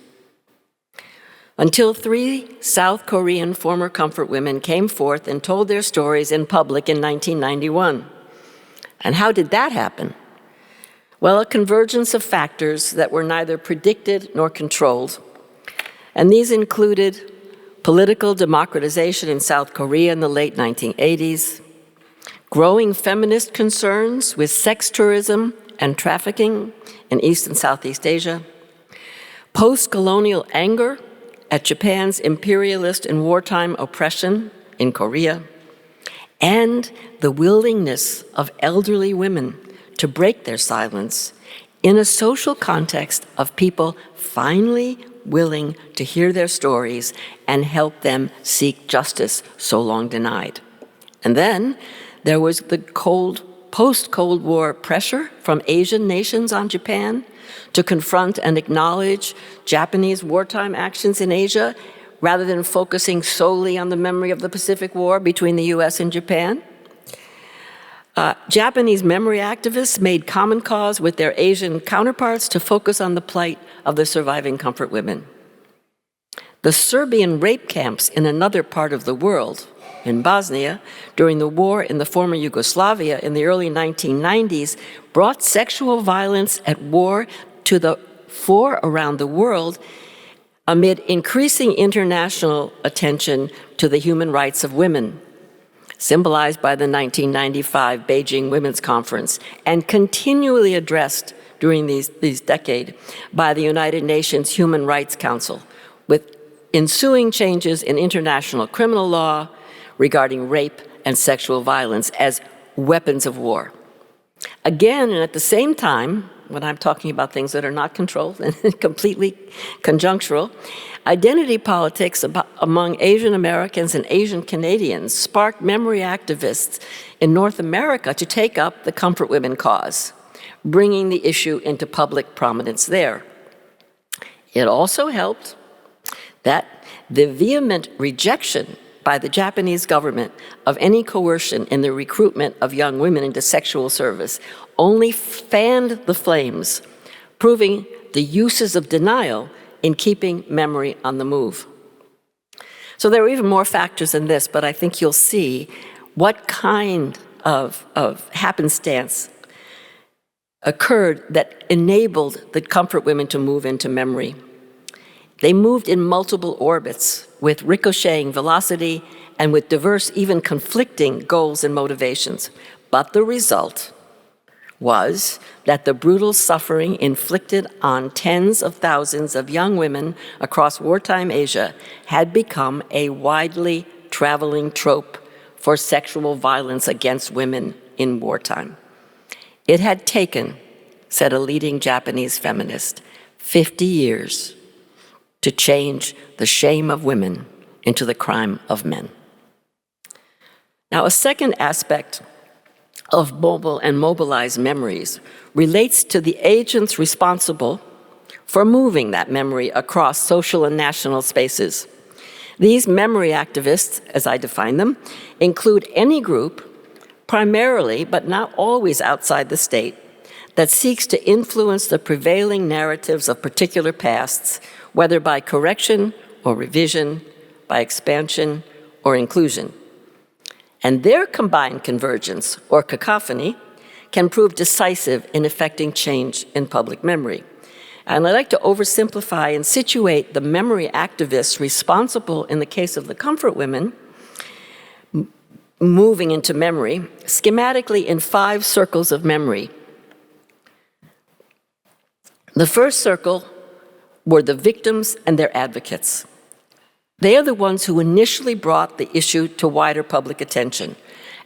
Until 3 South Korean former comfort women came forth and told their stories in public in 1991. And how did that happen? Well, a convergence of factors that were neither predicted nor controlled And these included political democratization in South Korea in the late 1980s, growing feminist concerns with sex tourism and trafficking in East and Southeast Asia, post-colonial anger at Japan's imperialist and wartime oppression in Korea, and the willingness of elderly women to break their silence in a social context of people finally willing to hear their stories and help them seek justice so long denied. And then there was the post-Cold War pressure from Asian nations on Japan to confront and acknowledge Japanese wartime actions in Asia rather than focusing solely on the memory of the Pacific War between the US and Japan. Japanese memory activists made common cause with their Asian counterparts to focus on the plight of the surviving comfort women. The Serbian rape camps in another part of the world, in Bosnia, during the war in the former Yugoslavia in the early 1990s, brought sexual violence at war to the fore around the world amid increasing international attention to the human rights of women, symbolized by the 1995 Beijing Women's Conference, and continually addressed during these decades by the United Nations Human Rights Council, with ensuing changes in international criminal law regarding rape and sexual violence as weapons of war. Again, and at the same time, when I'm talking about things that are not controlled and completely conjunctural, identity politics among Asian Americans and Asian Canadians sparked memory activists in North America to take up the comfort women cause, bringing the issue into public prominence there. It also helped that the vehement rejection by the Japanese government of any coercion in the recruitment of young women into sexual service only fanned the flames, proving the uses of denial in keeping memory on the move. So there are even more factors than this, but I think you'll see what kind of happenstance occurred that enabled the comfort women to move into memory. They moved in multiple orbits with ricocheting velocity and with diverse, even conflicting goals and motivations. But the result was that the brutal suffering inflicted on tens of thousands of young women across wartime Asia had become a widely traveling trope for sexual violence against women in wartime. It had taken, said a leading Japanese feminist, 50 years to change the shame of women into the crime of men. Now, a second aspect of mobile and mobilized memories relates to the agents responsible for moving that memory across social and national spaces. These memory activists, as I define them, include any group, primarily but not always outside the state, that seeks to influence the prevailing narratives of particular pasts, whether by correction or revision, by expansion or inclusion. And their combined convergence, or cacophony, can prove decisive in effecting change in public memory. And I like to oversimplify and situate the memory activists responsible in the case of the comfort women moving into memory, schematically in 5 circles of memory. The first circle were the victims and their advocates. They are the ones who initially brought the issue to wider public attention.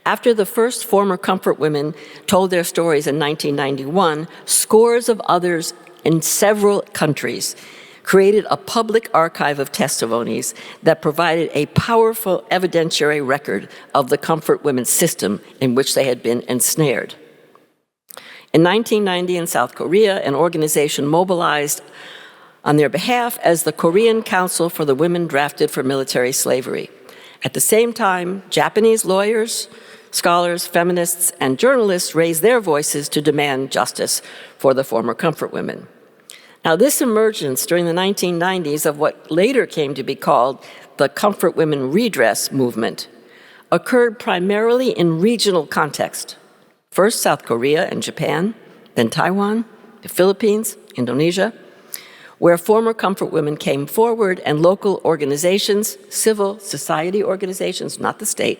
After the first former comfort women told their stories in 1991, scores of others in several countries created a public archive of testimonies that provided a powerful evidentiary record of the comfort women's system in which they had been ensnared. In 1990 in South Korea, an organization mobilized on their behalf as the Korean Council for the Women Drafted for Military Slavery. At the same time, Japanese lawyers, scholars, feminists, and journalists raised their voices to demand justice for the former comfort women. Now, this emergence during the 1990s of what later came to be called the comfort women redress movement occurred primarily in regional context. First South Korea and Japan, then Taiwan, the Philippines, Indonesia, where former comfort women came forward and local organizations, civil society organizations, not the state,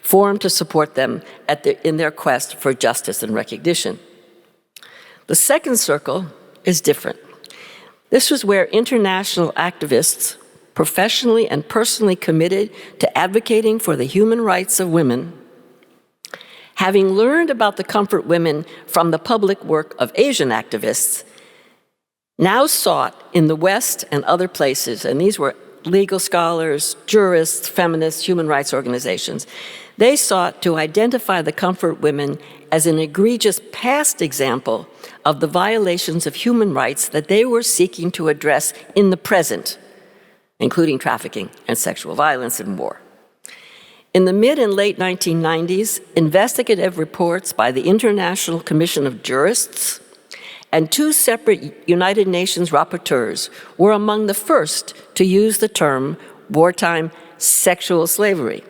formed to support them in their quest for justice and recognition. The second circle is different. This was where international activists, professionally and personally committed to advocating for the human rights of women, having learned about the comfort women from the public work of Asian activists, now sought in the West and other places, and these were legal scholars, jurists, feminists, human rights organizations, they sought to identify the comfort women as an egregious past example of the violations of human rights that they were seeking to address in the present, including trafficking and sexual violence and war. In the mid and late 1990s, investigative reports by the International Commission of Jurists and 2 separate United Nations rapporteurs were among the first to use the term wartime sexual slavery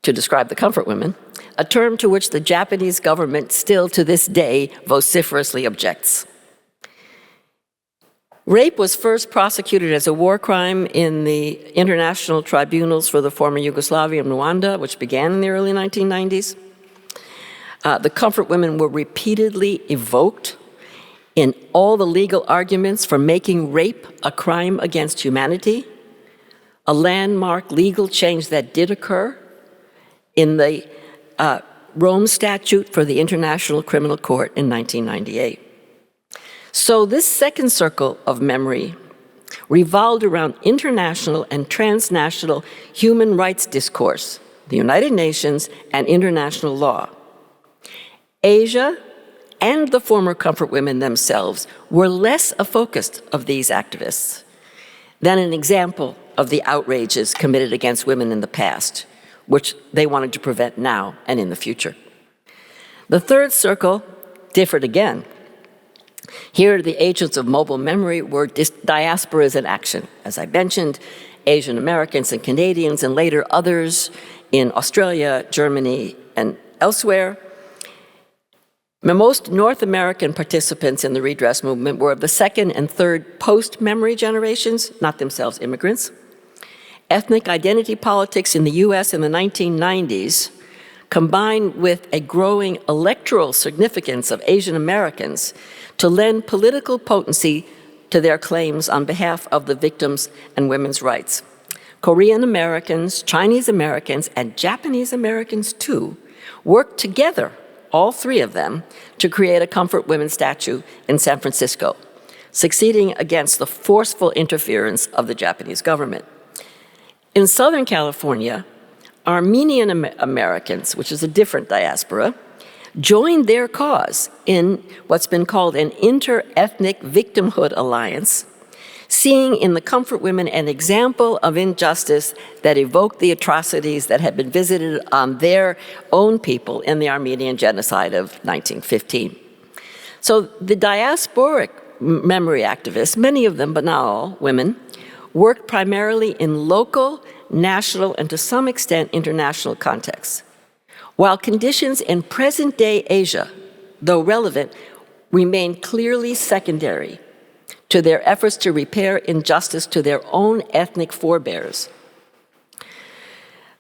to describe the comfort women, a term to which the Japanese government still to this day vociferously objects. Rape was first prosecuted as a war crime in the international tribunals for the former Yugoslavia and Rwanda, which began in the early 1990s. The comfort women were repeatedly evoked in all the legal arguments for making rape a crime against humanity, a landmark legal change that did occur in the Rome Statute for the International Criminal Court in 1998. So this second circle of memory revolved around international and transnational human rights discourse, the United Nations, and international law. Asia and the former comfort women themselves were less a focus of these activists than an example of the outrages committed against women in the past, which they wanted to prevent now and in the future. The third circle differed again. Here, the agents of mobile memory were diasporas in action. As I mentioned, Asian Americans and Canadians, and later others in Australia, Germany, and elsewhere. Most North American participants in the redress movement were of the second and third post-memory generations, not themselves immigrants. Ethnic identity politics in the US in the 1990s, combined with a growing electoral significance of Asian Americans, to lend political potency to their claims on behalf of the victims and women's rights. Korean Americans, Chinese Americans, and Japanese Americans too worked together, all 3 of them, to create a comfort women statue in San Francisco, succeeding against the forceful interference of the Japanese government. In Southern California, Armenian Americans, which is a different diaspora, joined their cause in what's been called an inter-ethnic victimhood alliance, seeing in the comfort women an example of injustice that evoked the atrocities that had been visited on their own people in the Armenian genocide of 1915. So the diasporic memory activists, many of them, but not all, women, worked primarily in local, national, and to some extent international contexts, while conditions in present-day Asia, though relevant, remained clearly secondary to their efforts to repair injustice to their own ethnic forebears.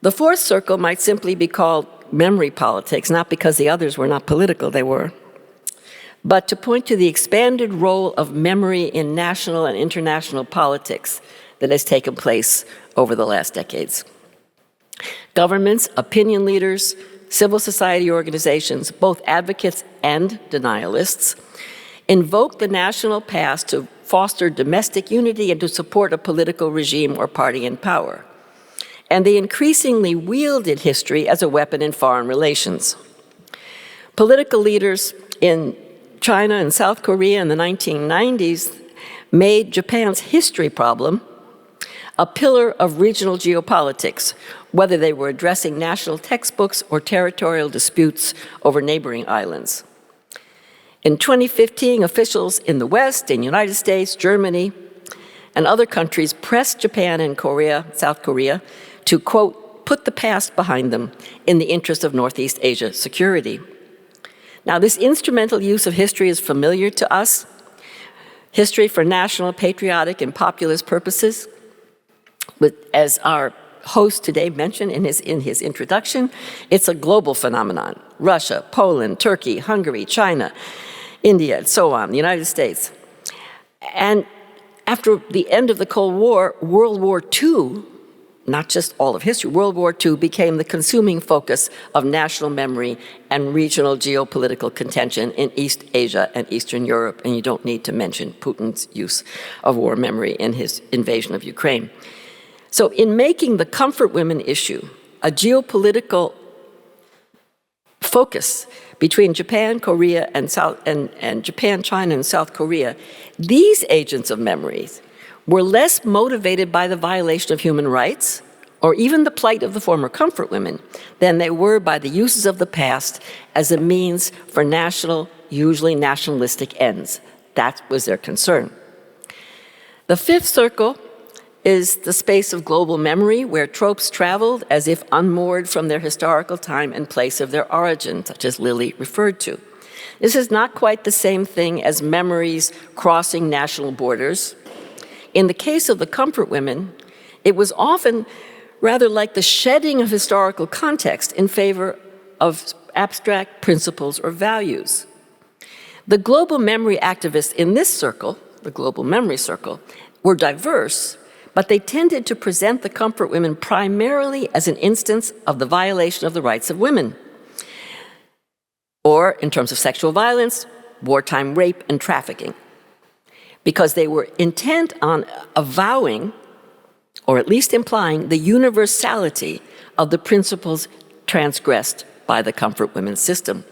The fourth circle might simply be called memory politics, not because the others were not political, they were, but to point to the expanded role of memory in national and international politics that has taken place over the last decades. Governments, opinion leaders, civil society organizations, both advocates and denialists, invoke the national past to foster domestic unity and to support a political regime or party in power. And they increasingly wielded history as a weapon in foreign relations. Political leaders in China and South Korea in the 1990s made Japan's history problem a pillar of regional geopolitics, whether they were addressing national textbooks or territorial disputes over neighboring islands. In 2015, officials in the West, in the United States, Germany, and other countries pressed Japan and South Korea to, quote, put the past behind them in the interest of Northeast Asia security. Now, this instrumental use of history is familiar to us. History for national, patriotic, and populist purposes. As our host today mentioned in his introduction, it's a global phenomenon. Russia, Poland, Turkey, Hungary, China, India, and so on, the United States. And after the end of the Cold War, World War II, not just all of history, World War II became the consuming focus of national memory and regional geopolitical contention in East Asia and Eastern Europe, and you don't need to mention Putin's use of war memory in his invasion of Ukraine. So in making the comfort women issue a geopolitical focus between Japan, Korea, and Japan, China, and South Korea, these agents of memories were less motivated by the violation of human rights or even the plight of the former comfort women than they were by the uses of the past as a means for national, usually nationalistic ends. That was their concern. The fifth circle is the space of global memory, where tropes traveled as if unmoored from their historical time and place of their origin, such as Lily referred to. This is not quite the same thing as memories crossing national borders. In the case of the comfort women, it was often rather like the shedding of historical context in favor of abstract principles or values. The global memory activists in this circle, the global memory circle, were diverse, but they tended to present the comfort women primarily as an instance of the violation of the rights of women, or in terms of sexual violence, wartime rape and trafficking, because they were intent on avowing, or at least implying, the universality of the principles transgressed by the comfort women's system.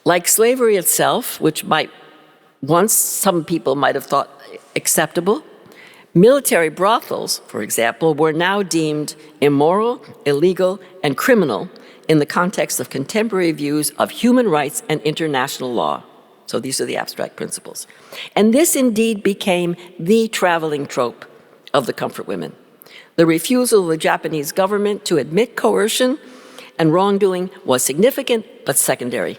Like slavery itself, which once some people might have thought acceptable, military brothels, for example, were now deemed immoral, illegal, and criminal in the context of contemporary views of human rights and international law. So these are the abstract principles. And this indeed became the traveling trope of the comfort women. The refusal of the Japanese government to admit coercion and wrongdoing was significant but secondary.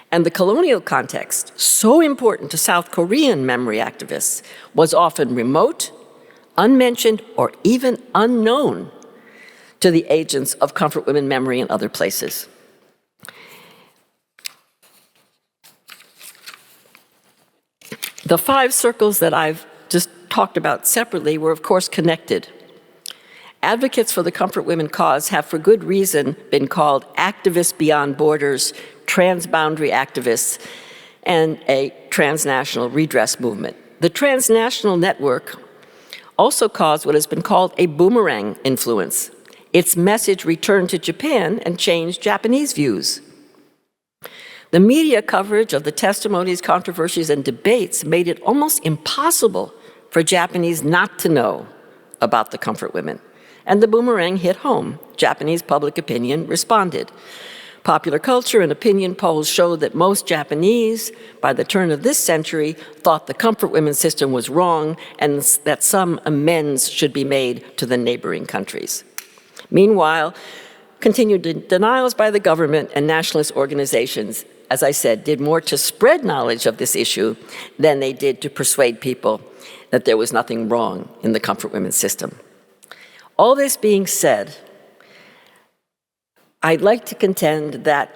And the colonial context, so important to South Korean memory activists, was often remote, unmentioned, or even unknown to the agents of comfort women memory in other places. The five circles that I've just talked about separately were, of course, connected. Advocates for the comfort women cause have, for good reason, been called activists beyond borders, transboundary activists, and a transnational redress movement. The transnational network also caused what has been called a boomerang influence. Its message returned to Japan and changed Japanese views. The media coverage of the testimonies, controversies, and debates made it almost impossible for Japanese not to know about the comfort women. And the boomerang hit home. Japanese public opinion responded. Popular culture and opinion polls showed that most Japanese, by the turn of this century, thought the comfort women system was wrong and that some amends should be made to the neighboring countries. Meanwhile, continued denials by the government and nationalist organizations, as I said, did more to spread knowledge of this issue than they did to persuade people that there was nothing wrong in the comfort women system. All this being said, I'd like to contend that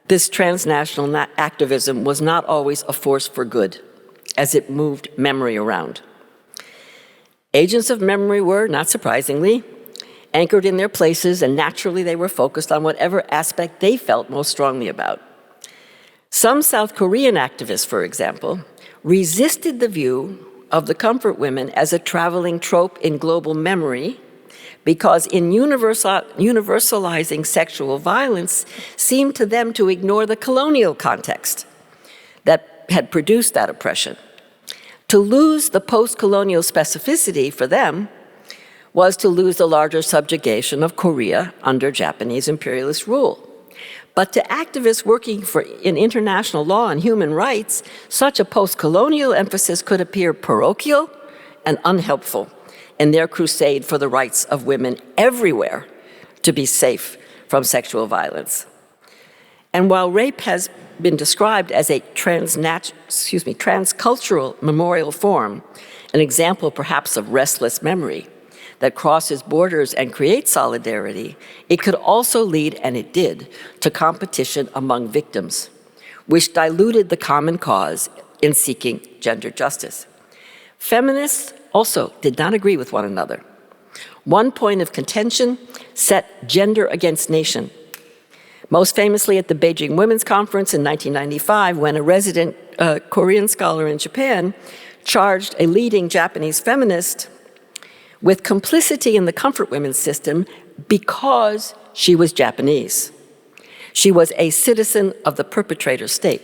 this transnational activism was not always a force for good, as it moved memory around. Agents of memory were, not surprisingly, anchored in their places, and naturally they were focused on whatever aspect they felt most strongly about. Some South Korean activists, for example, resisted the view of the comfort women as a traveling trope in global memory because in universalizing sexual violence seemed to them to ignore the colonial context that had produced that oppression. To lose the post-colonial specificity for them was to lose the larger subjugation of Korea under Japanese imperialist rule. But to activists working in international law and human rights, such a post-colonial emphasis could appear parochial and unhelpful in their crusade for the rights of women everywhere to be safe from sexual violence. And while rape has been described as a transcultural memorial form, an example perhaps of restless memory that crosses borders and creates solidarity, it could also lead, and it did, to competition among victims, which diluted the common cause in seeking gender justice. Feminists also did not agree with one another. One point of contention set gender against nation. Most famously at the Beijing Women's Conference in 1995, when a resident Korean scholar in Japan charged a leading Japanese feminist with complicity in the comfort women's system because she was Japanese. She was a citizen of the perpetrator state.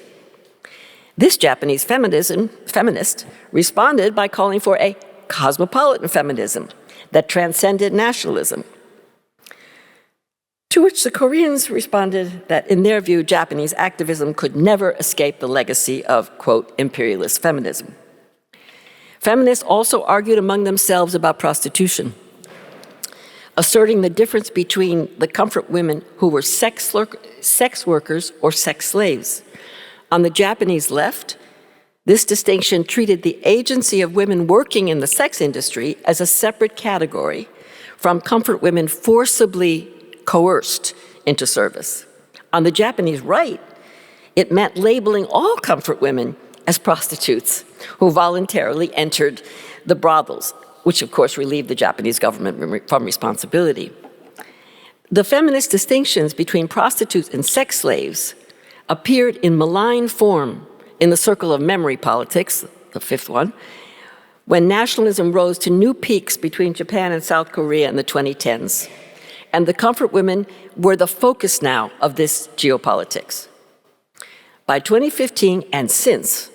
This Japanese feminist responded by calling for a cosmopolitan feminism that transcended nationalism. To which the Koreans responded that, in their view, Japanese activism could never escape the legacy of, quote, imperialist feminism. Feminists also argued among themselves about prostitution, asserting the difference between the comfort women who were sex workers or sex slaves. On the Japanese left, this distinction treated the agency of women working in the sex industry as a separate category from comfort women forcibly coerced into service. On the Japanese right, it meant labeling all comfort women as prostitutes who voluntarily entered the brothels, which of course relieved the Japanese government from responsibility. The feminist distinctions between prostitutes and sex slaves appeared in malign form in the circle of memory politics, the fifth one, when nationalism rose to new peaks between Japan and South Korea in the 2010s. And the comfort women were the focus now of this geopolitics. By 2015 and since,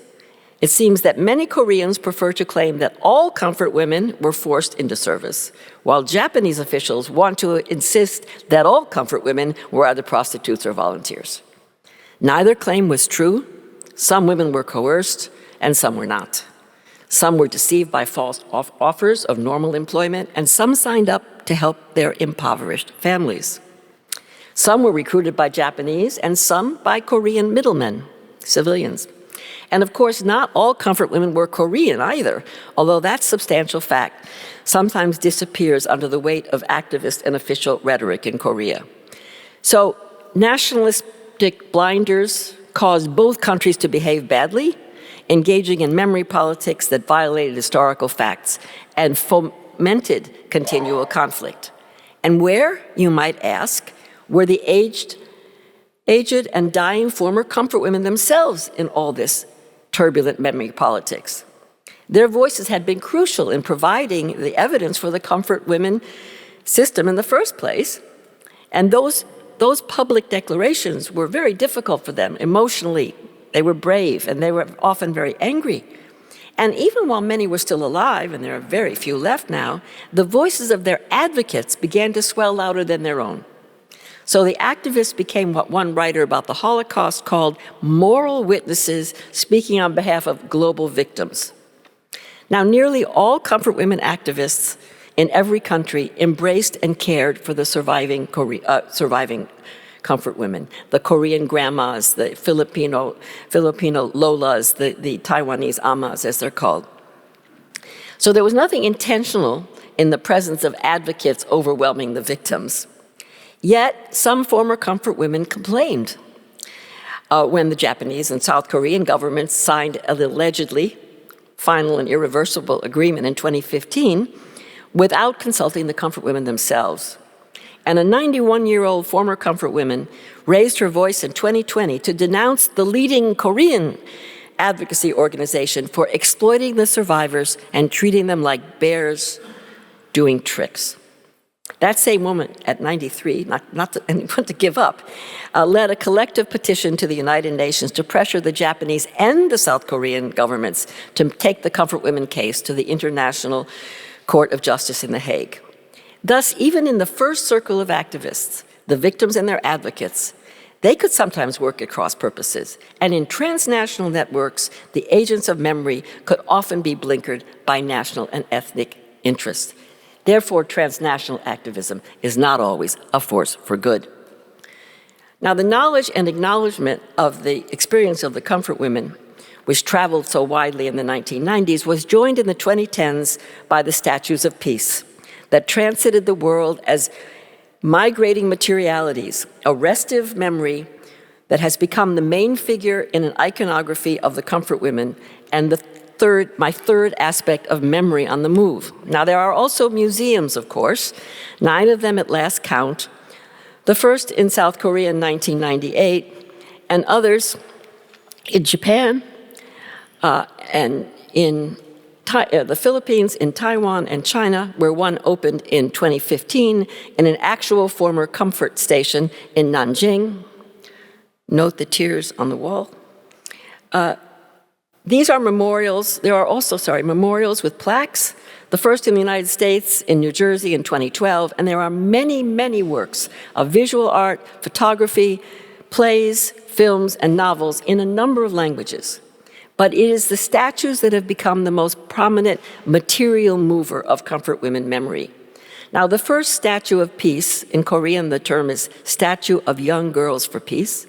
it seems that many Koreans prefer to claim that all comfort women were forced into service, while Japanese officials want to insist that all comfort women were either prostitutes or volunteers. Neither claim was true. Some women were coerced, and some were not. Some were deceived by false offers of normal employment, and some signed up to help their impoverished families. Some were recruited by Japanese, and some by Korean middlemen, civilians. And of course, not all comfort women were Korean either, although that substantial fact sometimes disappears under the weight of activist and official rhetoric in Korea. So nationalistic blinders caused both countries to behave badly, engaging in memory politics that violated historical facts and fomented continual conflict. And where, you might ask, were the aged and dying former comfort women themselves in all this turbulent memory politics? Their voices had been crucial in providing the evidence for the comfort women system in the first place, and those public declarations were very difficult for them emotionally. They were brave, and they were often very angry. And even while many were still alive, and there are very few left now, the voices of their advocates began to swell louder than their own. So the activists became what one writer about the Holocaust called moral witnesses speaking on behalf of global victims. Now, nearly all comfort women activists in every country embraced and cared for the surviving comfort women, the Korean grandmas, the Filipino lolas, the Taiwanese amas, as they're called. So there was nothing intentional in the presence of advocates overwhelming the victims. Yet some former comfort women complained when the Japanese and South Korean governments signed an allegedly final and irreversible agreement in 2015 without consulting the comfort women themselves. And a 91-year-old former comfort woman raised her voice in 2020 to denounce the leading Korean advocacy organization for exploiting the survivors and treating them like bears doing tricks. That same woman at 93, not to give up, led a collective petition to the United Nations to pressure the Japanese and the South Korean governments to take the comfort women case to the International Court of Justice in The Hague. Thus, even in the first circle of activists, the victims and their advocates, they could sometimes work at cross purposes. And in transnational networks, the agents of memory could often be blinkered by national and ethnic interests. Therefore, transnational activism is not always a force for good. Now, the knowledge and acknowledgement of the experience of the comfort women, which traveled so widely in the 1990s, was joined in the 2010s by the statues of peace that transited the world as migrating materialities, a restive memory that has become the main figure in an iconography of the comfort women and my third aspect of memory on the move. Now, there are also museums, of course, 9 of them at last count, the first in South Korea in 1998, and others in Japan, and in the Philippines, in Taiwan, and China, where one opened in 2015, and an actual former comfort station in Nanjing. Note the tears on the wall. These are memorials. There are also, memorials with plaques. The first in the United States, in New Jersey in 2012, and there are many, many works of visual art, photography, plays, films, and novels in a number of languages. But it is the statues that have become the most prominent material mover of comfort women memory. Now, the first statue of peace, in Korean the term is Statue of Young Girls for Peace,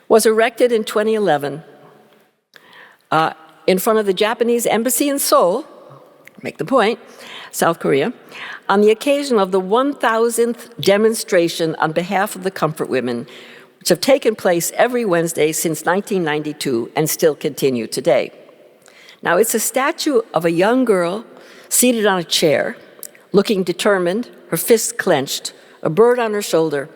was erected in 2011 in front of the Japanese embassy in Seoul, make the point, South Korea, on the occasion of the 1,000th demonstration on behalf of the comfort women, which have taken place every Wednesday since 1992 and still continue today. Now, it's a statue of a young girl seated on a chair, looking determined, her fists clenched, a bird on her shoulder,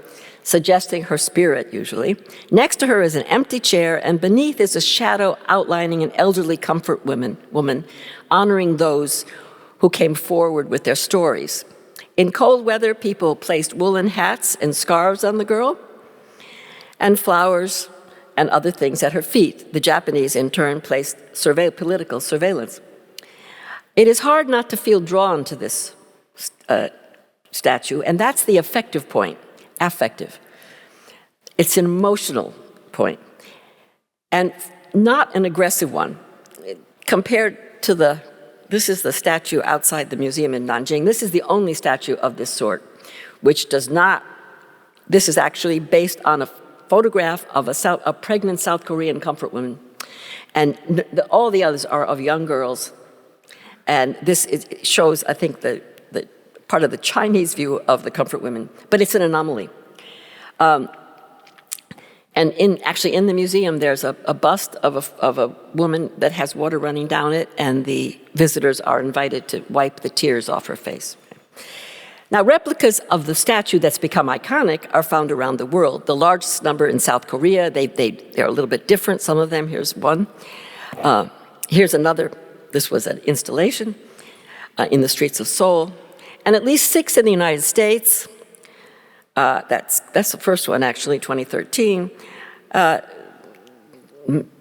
suggesting her spirit, usually. Next to her is an empty chair, and beneath is a shadow outlining an elderly comfort woman, honoring those who came forward with their stories. In cold weather, people placed woolen hats and scarves on the girl, and flowers and other things at her feet. The Japanese, in turn, placed political surveillance. It is hard not to feel drawn to this statue, and that's the affective point. Affective. It's an emotional point, and not an aggressive one. Compared to this is the statue outside the museum in Nanjing. This is the only statue of this sort, which does not, this is actually based on a photograph of a pregnant South Korean comfort woman, and all the others are of young girls, and this shows, I think, the part of the Chinese view of the comfort women, but it's an anomaly. And actually in the museum, there's a bust of a woman that has water running down it, and the visitors are invited to wipe the tears off her face. Now, replicas of the statue that's become iconic are found around the world. The largest number in South Korea, they're a little bit different, some of them. Here's one. Here's another. This was an installation in the streets of Seoul. And at least 6 in the United States. That's the first one, actually, 2013.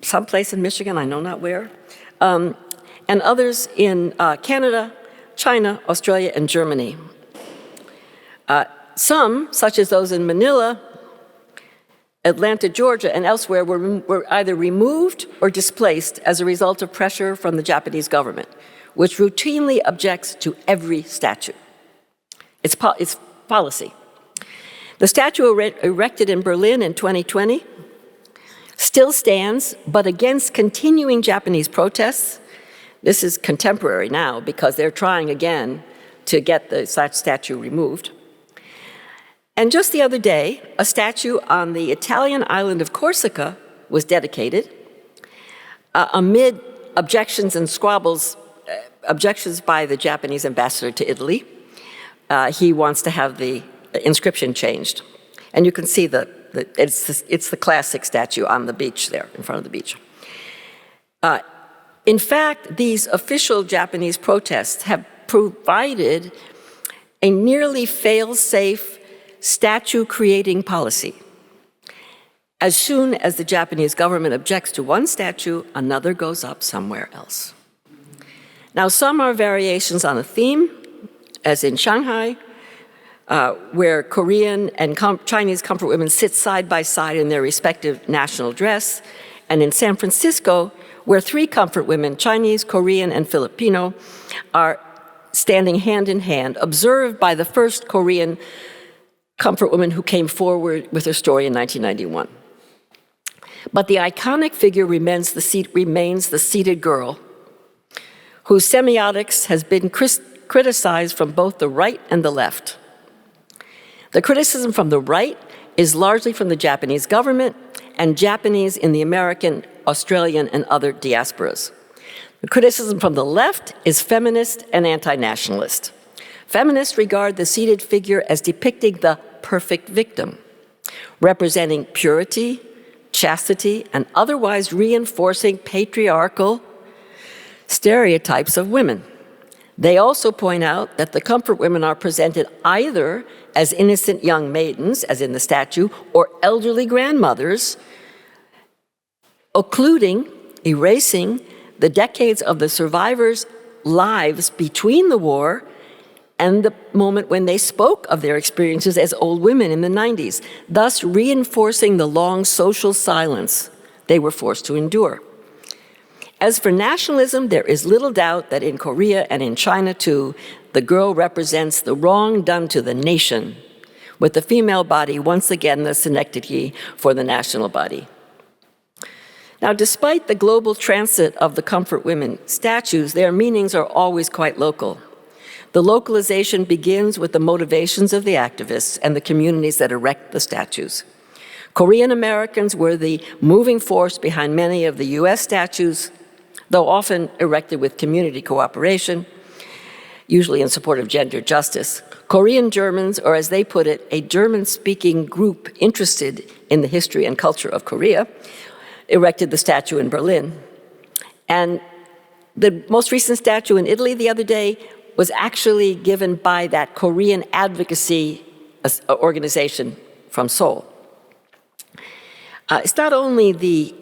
Someplace in Michigan, I know not where. And others in Canada, China, Australia, and Germany. Some, such as those in Manila, Atlanta, Georgia, and elsewhere, were either removed or displaced as a result of pressure from the Japanese government, which routinely objects to every statue. It's policy. The statue erected in Berlin in 2020 still stands, but against continuing Japanese protests. This is contemporary now because they're trying again to get the statue removed. And just the other day, a statue on the Italian island of Corsica was dedicated amid objections and squabbles, objections by the Japanese ambassador to Italy. He wants to have the inscription changed. And you can see it's the classic statue on the beach there, in front of the beach. In fact, these official Japanese protests have provided a nearly fail-safe statue-creating policy. As soon as the Japanese government objects to one statue, another goes up somewhere else. Now, some are variations on a theme, as in Shanghai, where Korean and Chinese comfort women sit side by side in their respective national dress, and in San Francisco, where 3 comfort women, Chinese, Korean, and Filipino, are standing hand in hand, observed by the first Korean comfort woman who came forward with her story in 1991. But the iconic figure remains the seated girl, whose semiotics has been criticized from both the right and the left. The criticism from the right is largely from the Japanese government and Japanese in the American, Australian, and other diasporas. The criticism from the left is feminist and anti-nationalist. Feminists regard the seated figure as depicting the perfect victim, representing purity, chastity, and otherwise reinforcing patriarchal stereotypes of women. They also point out that the comfort women are presented either as innocent young maidens, as in the statue, or elderly grandmothers, occluding, erasing the decades of the survivors' lives between the war and the moment when they spoke of their experiences as old women in the 90s, thus reinforcing the long social silence they were forced to endure. As for nationalism, there is little doubt that in Korea and in China too, the girl represents the wrong done to the nation, with the female body once again the synecdoche for the national body. Now, despite the global transit of the comfort women statues, their meanings are always quite local. The localization begins with the motivations of the activists and the communities that erect the statues. Korean Americans were the moving force behind many of the US statues, though often erected with community cooperation, usually in support of gender justice. Korean Germans, or as they put it, a German-speaking group interested in the history and culture of Korea, erected the statue in Berlin. And the most recent statue in Italy the other day was actually given by that Korean advocacy organization from Seoul. It's not only the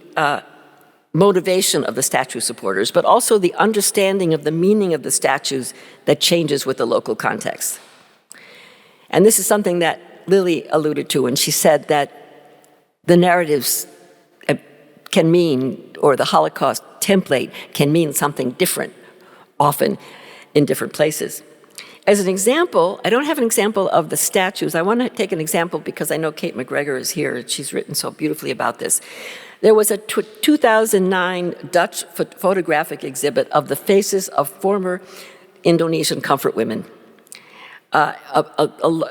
motivation of the statue supporters, but also the understanding of the meaning of the statues that changes with the local context. And this is something that Lily alluded to when she said that the narratives can mean, or the Holocaust template can mean something different, often in different places. As an example, I don't have an example of the statues. I want to take an example because I know Kate McGregor is here and she's written so beautifully about this. There was a 2009 Dutch photographic exhibit of the faces of former Indonesian comfort women, a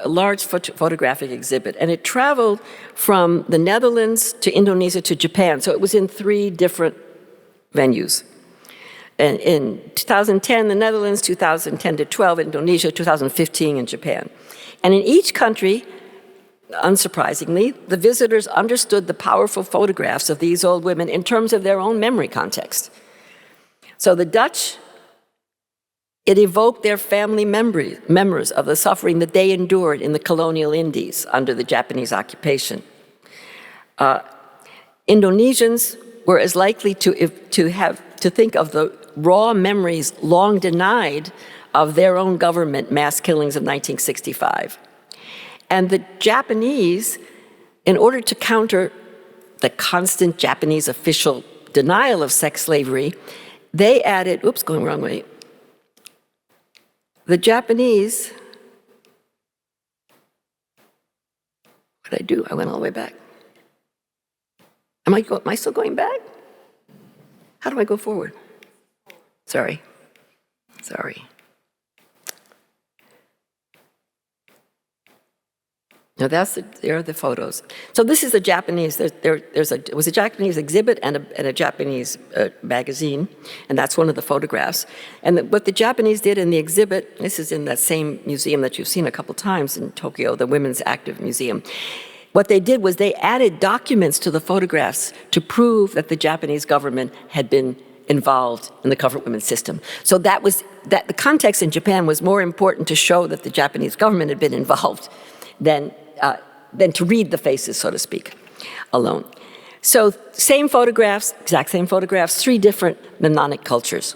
large photographic exhibit. And it traveled from the Netherlands to Indonesia to Japan. So it was in 3 different venues. And in 2010, the Netherlands, 2010 to 12, Indonesia, 2015 in Japan. And in each country, unsurprisingly, the visitors understood the powerful photographs of these old women in terms of their own memory context. So the Dutch, it evoked their family memories of the suffering that they endured in the colonial Indies under the Japanese occupation. Indonesians were as likely to think of the raw memories long denied of their own government mass killings of 1965. And the Japanese, in order to counter the constant Japanese official denial of sex slavery, they added, oops, going wrong way. The Japanese, what did I do? I went all the way back. Am I still going back? How do I go forward? Sorry. Now there are the photos. So this is a Japanese, it was a Japanese exhibit and a Japanese magazine, and that's one of the photographs. And what the Japanese did in the exhibit, this is in that same museum that you've seen a couple times in Tokyo, the Women's Active Museum. What they did was they added documents to the photographs to prove that the Japanese government had been involved in the comfort women's system. So that the context in Japan was more important to show that the Japanese government had been involved than to read the faces, so to speak, alone. So same photographs, exact same photographs, 3 different mnemonic cultures.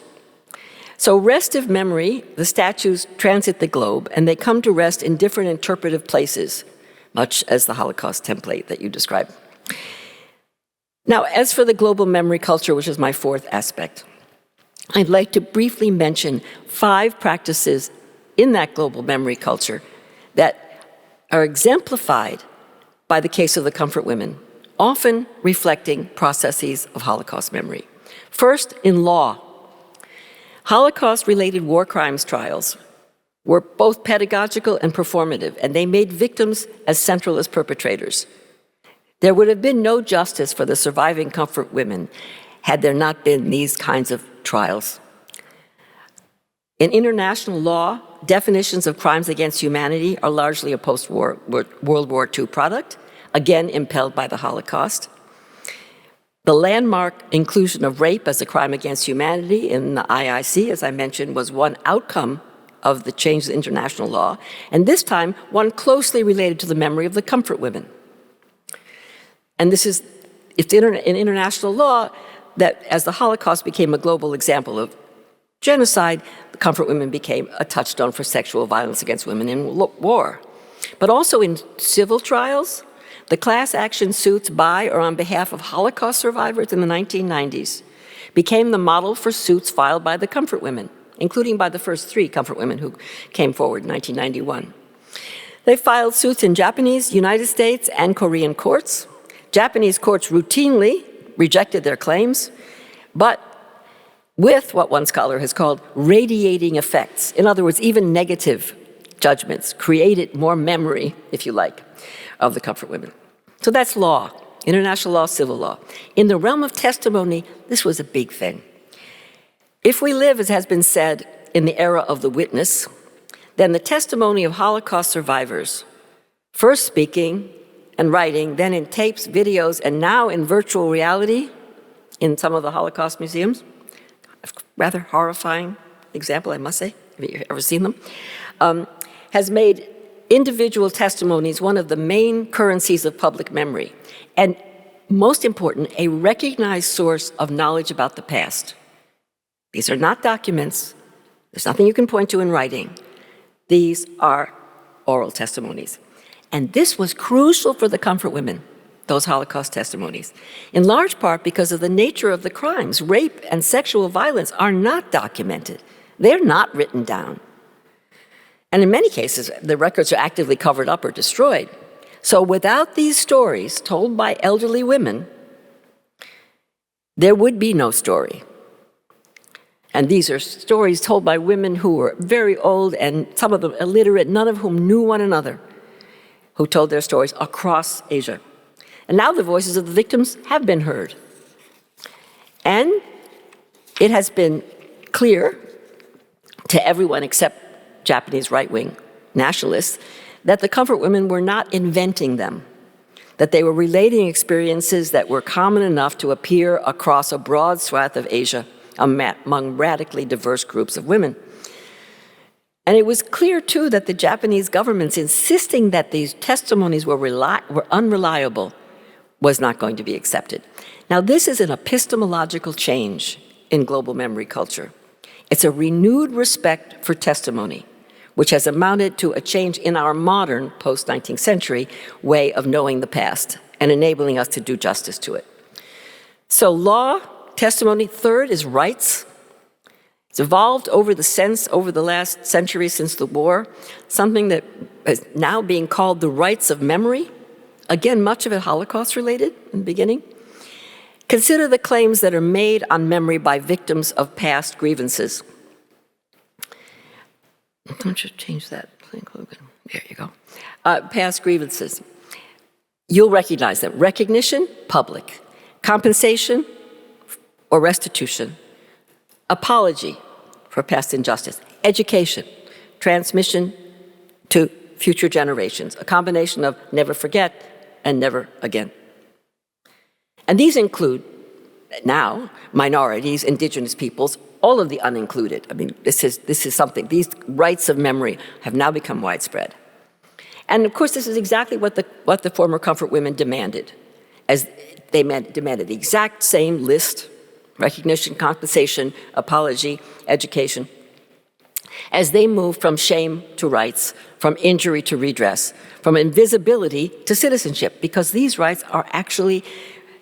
So restive memory, the statues transit the globe, and they come to rest in different interpretive places, much as the Holocaust template that you described. Now, as for the global memory culture, which is my 4th aspect, I'd like to briefly mention 5 practices in that global memory culture that are exemplified by the case of the comfort women, often reflecting processes of Holocaust memory. First, in law, Holocaust-related war crimes trials were both pedagogical and performative, and they made victims as central as perpetrators. There would have been no justice for the surviving comfort women had there not been these kinds of trials. In international law, definitions of crimes against humanity are largely a post-war World War II product, again impelled by the Holocaust. The landmark inclusion of rape as a crime against humanity in the IIC, as I mentioned, was one outcome of the change in international law, and this time one closely related to the memory of the comfort women. And this is, it's in international law that as the Holocaust became a global example of genocide, the comfort women became a touchstone for sexual violence against women in war. But also in civil trials, the class action suits by or on behalf of Holocaust survivors in the 1990s became the model for suits filed by the comfort women, including by the first 3 comfort women who came forward in 1991. They filed suits in Japanese, United States, and Korean courts. Japanese courts routinely rejected their claims, but with what one scholar has called radiating effects. In other words, even negative judgments created more memory, if you like, of the comfort women. So that's law, international law, civil law. In the realm of testimony, this was a big thing. If we live, as has been said, in the era of the witness, then the testimony of Holocaust survivors, first speaking and writing, then in tapes, videos, and now in virtual reality in some of the Holocaust museums, a rather horrifying example, I must say, have you ever seen them, has made individual testimonies one of the main currencies of public memory, and most important, a recognized source of knowledge about the past. These are not documents. There's nothing you can point to in writing. These are oral testimonies. And this was crucial for the comfort women, those Holocaust testimonies, in large part because of the nature of the crimes. Rape and sexual violence are not documented. They're not written down. And in many cases, the records are actively covered up or destroyed. So without these stories told by elderly women, there would be no story. And these are stories told by women who were very old and some of them illiterate, none of whom knew one another, who told their stories across Asia. And now the voices of the victims have been heard. And it has been clear to everyone except Japanese right-wing nationalists that the comfort women were not inventing them, that they were relating experiences that were common enough to appear across a broad swath of Asia among radically diverse groups of women. And it was clear, too, that the Japanese government's insisting that these testimonies were unreliable was not going to be accepted. Now, this is an epistemological change in global memory culture. It's a renewed respect for testimony, which has amounted to a change in our modern, post-19th century way of knowing the past and enabling us to do justice to it. So law, testimony. Third is rights. It's evolved over the last century since the war, something that is now being called the rights of memory. Again, much of it Holocaust-related in the beginning. Consider the claims that are made on memory by victims of past grievances. Don't you change that? There you go. Past grievances. You'll recognize them. Recognition, public. Compensation or restitution. Apology for past injustice. Education, transmission to future generations. A combination of never forget and never again. And these include, now, minorities, indigenous peoples, all of the unincluded. I mean, this is something, these rights of memory have now become widespread. And of course, this is exactly what the former comfort women demanded, as they demanded the exact same list: recognition, compensation, apology, education, as they moved from shame to rights, from injury to redress, from invisibility to citizenship, because these rights are actually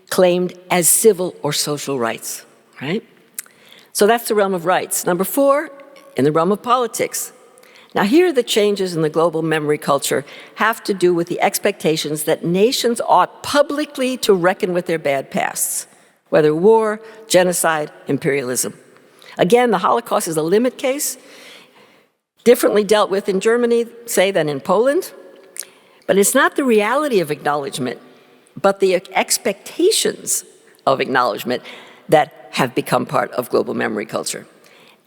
claimed as civil or social rights, right? So that's the realm of rights. Number 4, in the realm of politics. Now, here the changes in the global memory culture have to do with the expectations that nations ought publicly to reckon with their bad pasts, whether war, genocide, imperialism. Again, the Holocaust is a limit case, differently dealt with in Germany, say, than in Poland. But it's not the reality of acknowledgement, but the expectations of acknowledgement that have become part of global memory culture.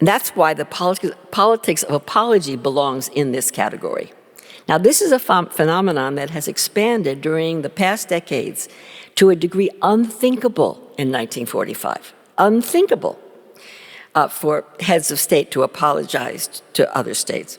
And that's why the politics of apology belongs in this category. Now, this is a phenomenon that has expanded during the past decades to a degree unthinkable in 1945. Unthinkable for heads of state to apologize to other states.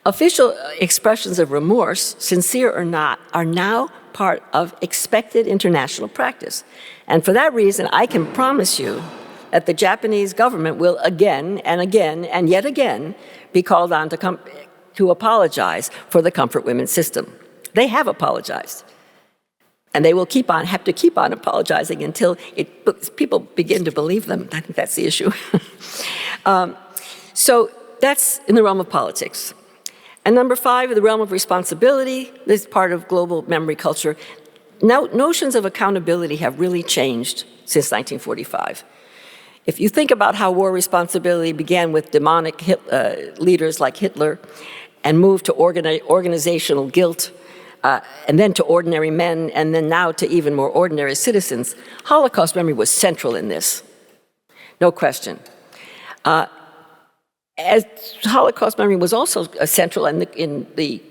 Official expressions of remorse, sincere or not, are now part of expected international practice. And for that reason, I can promise you that the Japanese government will again and again and yet again be called on to apologize for the comfort women system. They have apologized. And they will have to keep on apologizing until people begin to believe them. I think that's the issue. So that's in the realm of politics. And number 5, in the realm of responsibility, this is part of global memory culture. Now, notions of accountability have really changed since 1945. If you think about how war responsibility began with demonic leaders like Hitler and moved to organizational guilt, and then to ordinary men, and then now to even more ordinary citizens, Holocaust memory was central in this, no question. As Holocaust memory was also central in the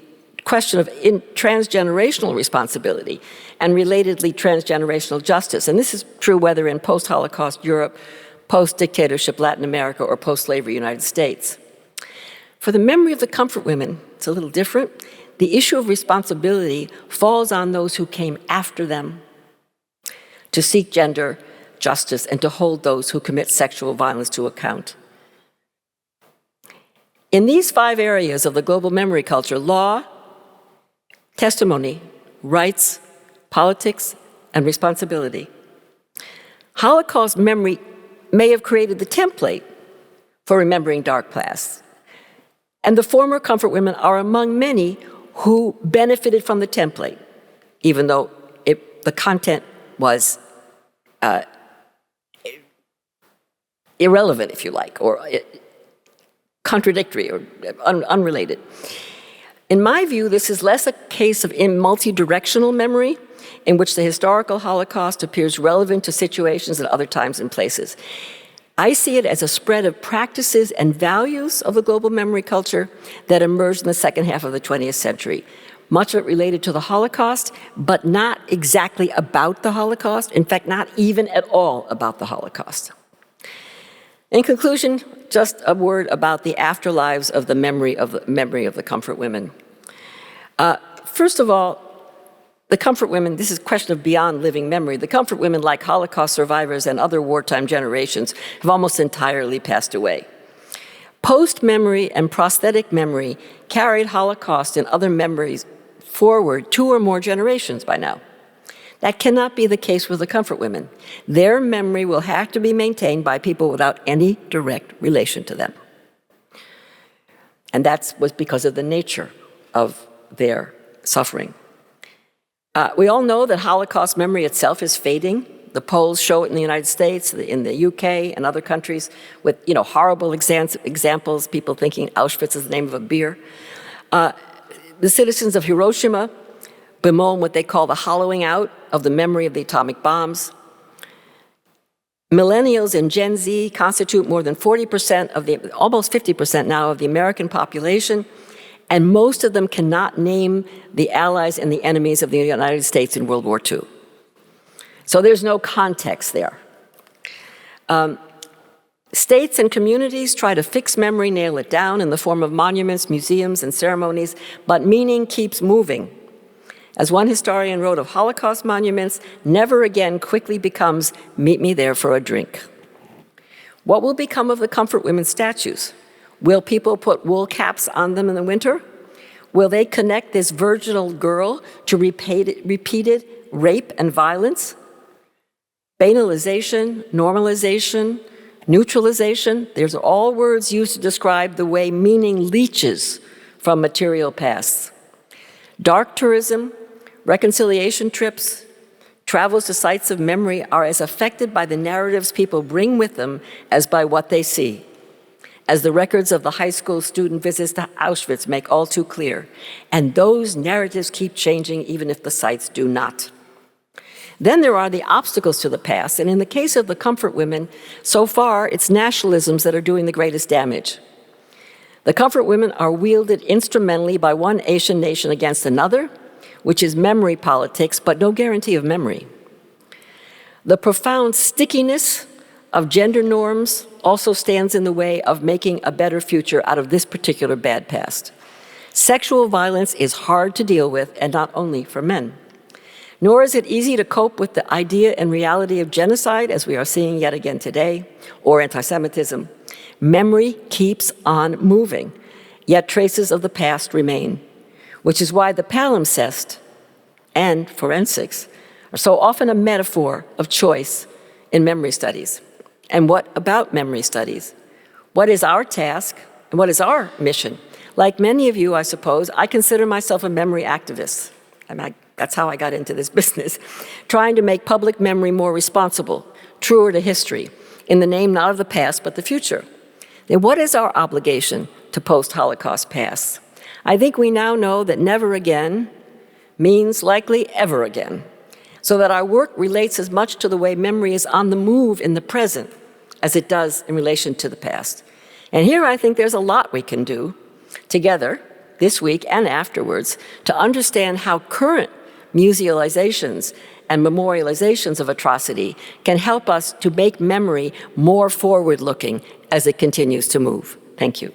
question of transgenerational responsibility and relatedly transgenerational justice. And this is true whether in post-Holocaust Europe, post-dictatorship Latin America, or post-slavery United States. For the memory of the comfort women, it's a little different. The issue of responsibility falls on those who came after them to seek gender justice and to hold those who commit sexual violence to account. In these 5 areas of the global memory culture, law, testimony, rights, politics, and responsibility, Holocaust memory may have created the template for remembering dark past. And the former comfort women are among many who benefited from the template, even though the content was irrelevant, if you like, or contradictory or unrelated. In my view, this is less a case of multi-directional memory in which the historical Holocaust appears relevant to situations at other times and places. I see it as a spread of practices and values of the global memory culture that emerged in the second half of the 20th century. Much of it related to the Holocaust, but not exactly about the Holocaust. In fact, not even at all about the Holocaust. In conclusion, just a word about the afterlives of the memory of the comfort women. First of all, the comfort women, this is a question of beyond living memory. The comfort women, like Holocaust survivors and other wartime generations, have almost entirely passed away. Post-memory and prosthetic memory carried Holocaust and other memories forward 2 or more generations by now. That cannot be the case with the comfort women. Their memory will have to be maintained by people without any direct relation to them. And that was because of the nature of their suffering. We all know that Holocaust memory itself is fading. The polls show it in the United States, in the UK, and other countries with horrible examples, people thinking Auschwitz is the name of a beer. The citizens of Hiroshima bemoan what they call the hollowing out of the memory of the atomic bombs. Millennials and Gen Z constitute more than 40% of almost 50% now of the American population, and most of them cannot name the allies and the enemies of the United States in World War II. So there's no context there. States and communities try to fix memory, nail it down in the form of monuments, museums, and ceremonies, but meaning keeps moving. As one historian wrote of Holocaust monuments, never again quickly becomes, meet me there for a drink. What will become of the comfort women statues? Will people put wool caps on them in the winter? Will they connect this virginal girl to repeated rape and violence? Banalization, normalization, neutralization, these are all words used to describe the way meaning leaches from material pasts. Dark tourism, reconciliation trips, travels to sites of memory are as affected by the narratives people bring with them as by what they see, as the records of the high school student visits to Auschwitz make all too clear. And those narratives keep changing even if the sites do not. Then there are the obstacles to the past, and in the case of the comfort women, so far it's nationalisms that are doing the greatest damage. The comfort women are wielded instrumentally by one Asian nation against another, which is memory politics, but no guarantee of memory. The profound stickiness of gender norms also stands in the way of making a better future out of this particular bad past. Sexual violence is hard to deal with, and not only for men. Nor is it easy to cope with the idea and reality of genocide, as we are seeing yet again today, or anti-Semitism. Memory keeps on moving, yet traces of the past remain, which is why the palimpsest and forensics are so often a metaphor of choice in memory studies. And what about memory studies? What is our task and what is our mission? Like many of you, I suppose, I consider myself a memory activist. That's how I got into this business, trying to make public memory more responsible, truer to history, in the name not of the past, but the future. Then what is our obligation to post-Holocaust past? I think we now know that never again means likely ever again, so that our work relates as much to the way memory is on the move in the present as it does in relation to the past. And here I think there's a lot we can do together this week and afterwards to understand how current musealizations and memorializations of atrocity can help us to make memory more forward-looking as it continues to move. Thank you.